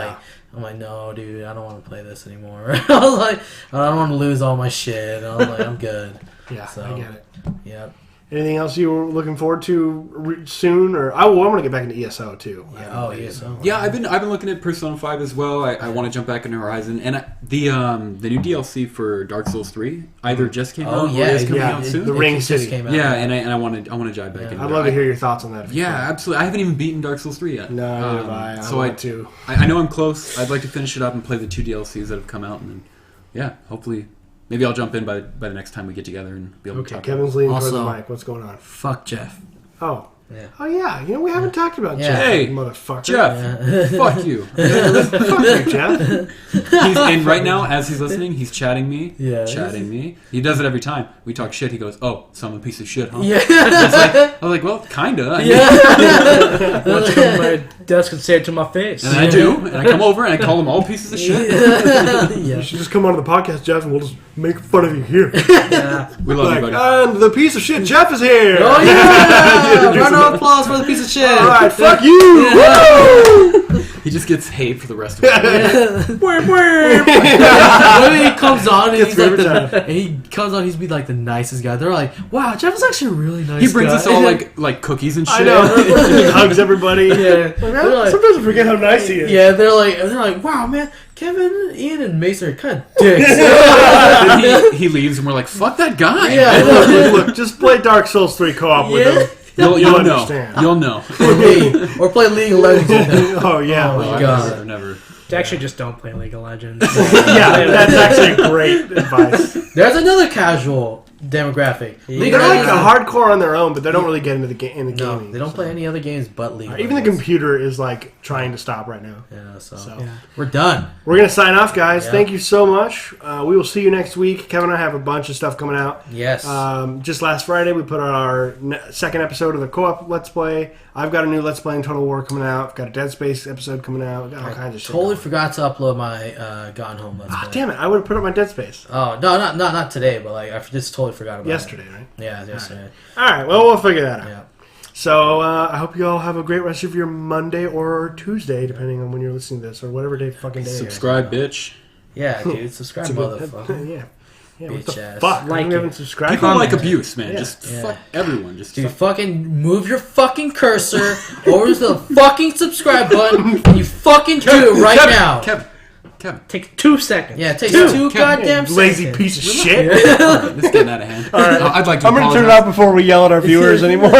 Speaker 2: I'm like, no, dude, I don't want to play this anymore. I was like, I don't want to lose all my shit. I was like, I'm good.
Speaker 1: Yeah,
Speaker 2: So,
Speaker 1: I get it.
Speaker 2: Yep.
Speaker 1: Anything else you were looking forward to soon? Or I want to get back into ESO too. I haven't played ESO.
Speaker 3: Yeah, I've been looking at Persona 5 as well. I want to jump back into Horizon, and the new DLC for Dark Souls 3 either just came out or is coming out soon.
Speaker 1: The Ring
Speaker 2: just
Speaker 1: City.
Speaker 2: came out.
Speaker 3: Yeah, and I want to jive back into
Speaker 1: I'd
Speaker 3: it.
Speaker 1: love to hear your thoughts on that. if you
Speaker 3: Yeah,
Speaker 1: can.
Speaker 3: absolutely. I haven't even beaten Dark Souls 3 yet.
Speaker 1: No, neither have I.
Speaker 3: So
Speaker 1: I want to.
Speaker 3: I know I'm close. I'd like to finish it up and play the 2 DLCs that have come out, and then hopefully. Maybe I'll jump in by the next time we get together and be able to
Speaker 1: Okay,
Speaker 3: talk.
Speaker 1: Kevin's leaning towards the
Speaker 2: Also-
Speaker 1: mic. What's going on?
Speaker 2: Fuck Jeff.
Speaker 1: Oh.
Speaker 2: Yeah.
Speaker 1: Oh, yeah. We haven't talked about
Speaker 2: Yeah.
Speaker 1: Jeff,
Speaker 3: Hey,
Speaker 1: motherfucker.
Speaker 3: Jeff, fuck you.
Speaker 1: Fuck you, Jeff.
Speaker 3: And right now, as he's listening, he's chatting me.
Speaker 2: Yeah.
Speaker 3: Chatting me. He does it every time. We talk shit. He goes, "Oh, so I'm a piece of shit, huh?"
Speaker 2: Yeah.
Speaker 3: I was like, "Well, kinda." I mean,
Speaker 2: Yeah.
Speaker 4: Why don't you come to my desk and say it to my face?
Speaker 3: And I do. And I come over and I call them all pieces of shit.
Speaker 1: You should just come on to the podcast, Jeff, and we'll just make fun of you here.
Speaker 4: Yeah.
Speaker 3: We love you, buddy.
Speaker 1: And the piece of shit Jeff is here.
Speaker 2: Oh yeah! Round of applause for the piece of shit.
Speaker 1: All right, fuck you. Woo!
Speaker 3: He just gets hate for the rest of it.
Speaker 2: When he comes on, and
Speaker 1: Gets
Speaker 2: he's like
Speaker 1: every time.
Speaker 2: he's be like the nicest guy. They're like, wow, Jeff is actually a really nice.
Speaker 3: He brings
Speaker 2: guy.
Speaker 3: us all like cookies and shit.
Speaker 1: I know. He hugs everybody.
Speaker 2: Yeah.
Speaker 1: Like, sometimes I forget how nice he is.
Speaker 2: Yeah, they're like, wow, man, Kevin, Ian, and Mason are kind of dicks.
Speaker 3: Then he leaves and we're like, fuck that guy.
Speaker 2: Yeah.
Speaker 1: Look, just play Dark Souls 3 co-op with him.
Speaker 3: You'll
Speaker 1: You'll
Speaker 3: know.
Speaker 1: understand.
Speaker 3: You'll know.
Speaker 2: or me, or play League of Legends with them.
Speaker 1: Oh, yeah.
Speaker 2: Oh, my
Speaker 3: I've
Speaker 2: God.
Speaker 3: never.
Speaker 4: Actually, just don't play League of Legends.
Speaker 1: Yeah, that's actually great advice.
Speaker 2: There's another casual demographic. League
Speaker 1: They're
Speaker 2: of
Speaker 1: like
Speaker 2: Legends.
Speaker 1: hardcore on their own, but they don't really get into the
Speaker 2: No,
Speaker 1: gaming.
Speaker 2: they don't play any other games but League. of
Speaker 1: Even the
Speaker 2: Legends.
Speaker 1: computer is like trying to stop right now.
Speaker 2: Yeah, so
Speaker 1: So
Speaker 2: we're done.
Speaker 1: we're gonna sign off, guys.
Speaker 2: Yeah.
Speaker 1: Thank you so much. We will see you next week. Kevin and I have a bunch of stuff coming out.
Speaker 2: Yes.
Speaker 1: Just last Friday, we put out our second episode of the co-op Let's Play. I've got a new Let's Play in Total War coming out. I've got a Dead Space episode coming out. We've got all kinds of shit.
Speaker 2: Totally
Speaker 1: going.
Speaker 2: forgot to upload my Gone Home Let's
Speaker 1: Ah,
Speaker 2: Play.
Speaker 1: damn it! I would have put up my Dead Space
Speaker 2: Oh no, not today, but I just totally forgot about
Speaker 1: yesterday, right?
Speaker 2: it. Yeah, yesterday.
Speaker 1: All right. Well, we'll figure that out.
Speaker 2: Yeah.
Speaker 1: So I hope you all have a great rest of your Monday or Tuesday, depending on when you're listening to this, or whatever day fucking day. it is.
Speaker 3: Subscribe, bitch.
Speaker 2: Yeah, dude, subscribe, motherfucker.
Speaker 1: Yeah. Yeah, what
Speaker 2: Bitch
Speaker 1: the
Speaker 2: ass.
Speaker 1: fuck?
Speaker 4: Like
Speaker 1: we
Speaker 4: it.
Speaker 1: haven't subscribed.
Speaker 3: People
Speaker 1: Comment.
Speaker 3: like abuse, man.
Speaker 1: Yeah.
Speaker 3: Just
Speaker 2: Yeah.
Speaker 3: fuck everyone. Just
Speaker 2: Dude,
Speaker 3: fuck.
Speaker 2: fucking move your fucking cursor over to the fucking subscribe button, and you fucking do it right now.
Speaker 3: Kevin.
Speaker 4: Take 2 seconds.
Speaker 2: Yeah, it takes
Speaker 3: Kevin,
Speaker 2: 2 goddamn
Speaker 1: Lazy
Speaker 2: seconds.
Speaker 1: piece of shit.
Speaker 3: This is getting out of hand.
Speaker 1: All right.
Speaker 3: I'd like to
Speaker 1: I'm going to turn it
Speaker 3: apologize.
Speaker 1: off before we yell at our viewers anymore.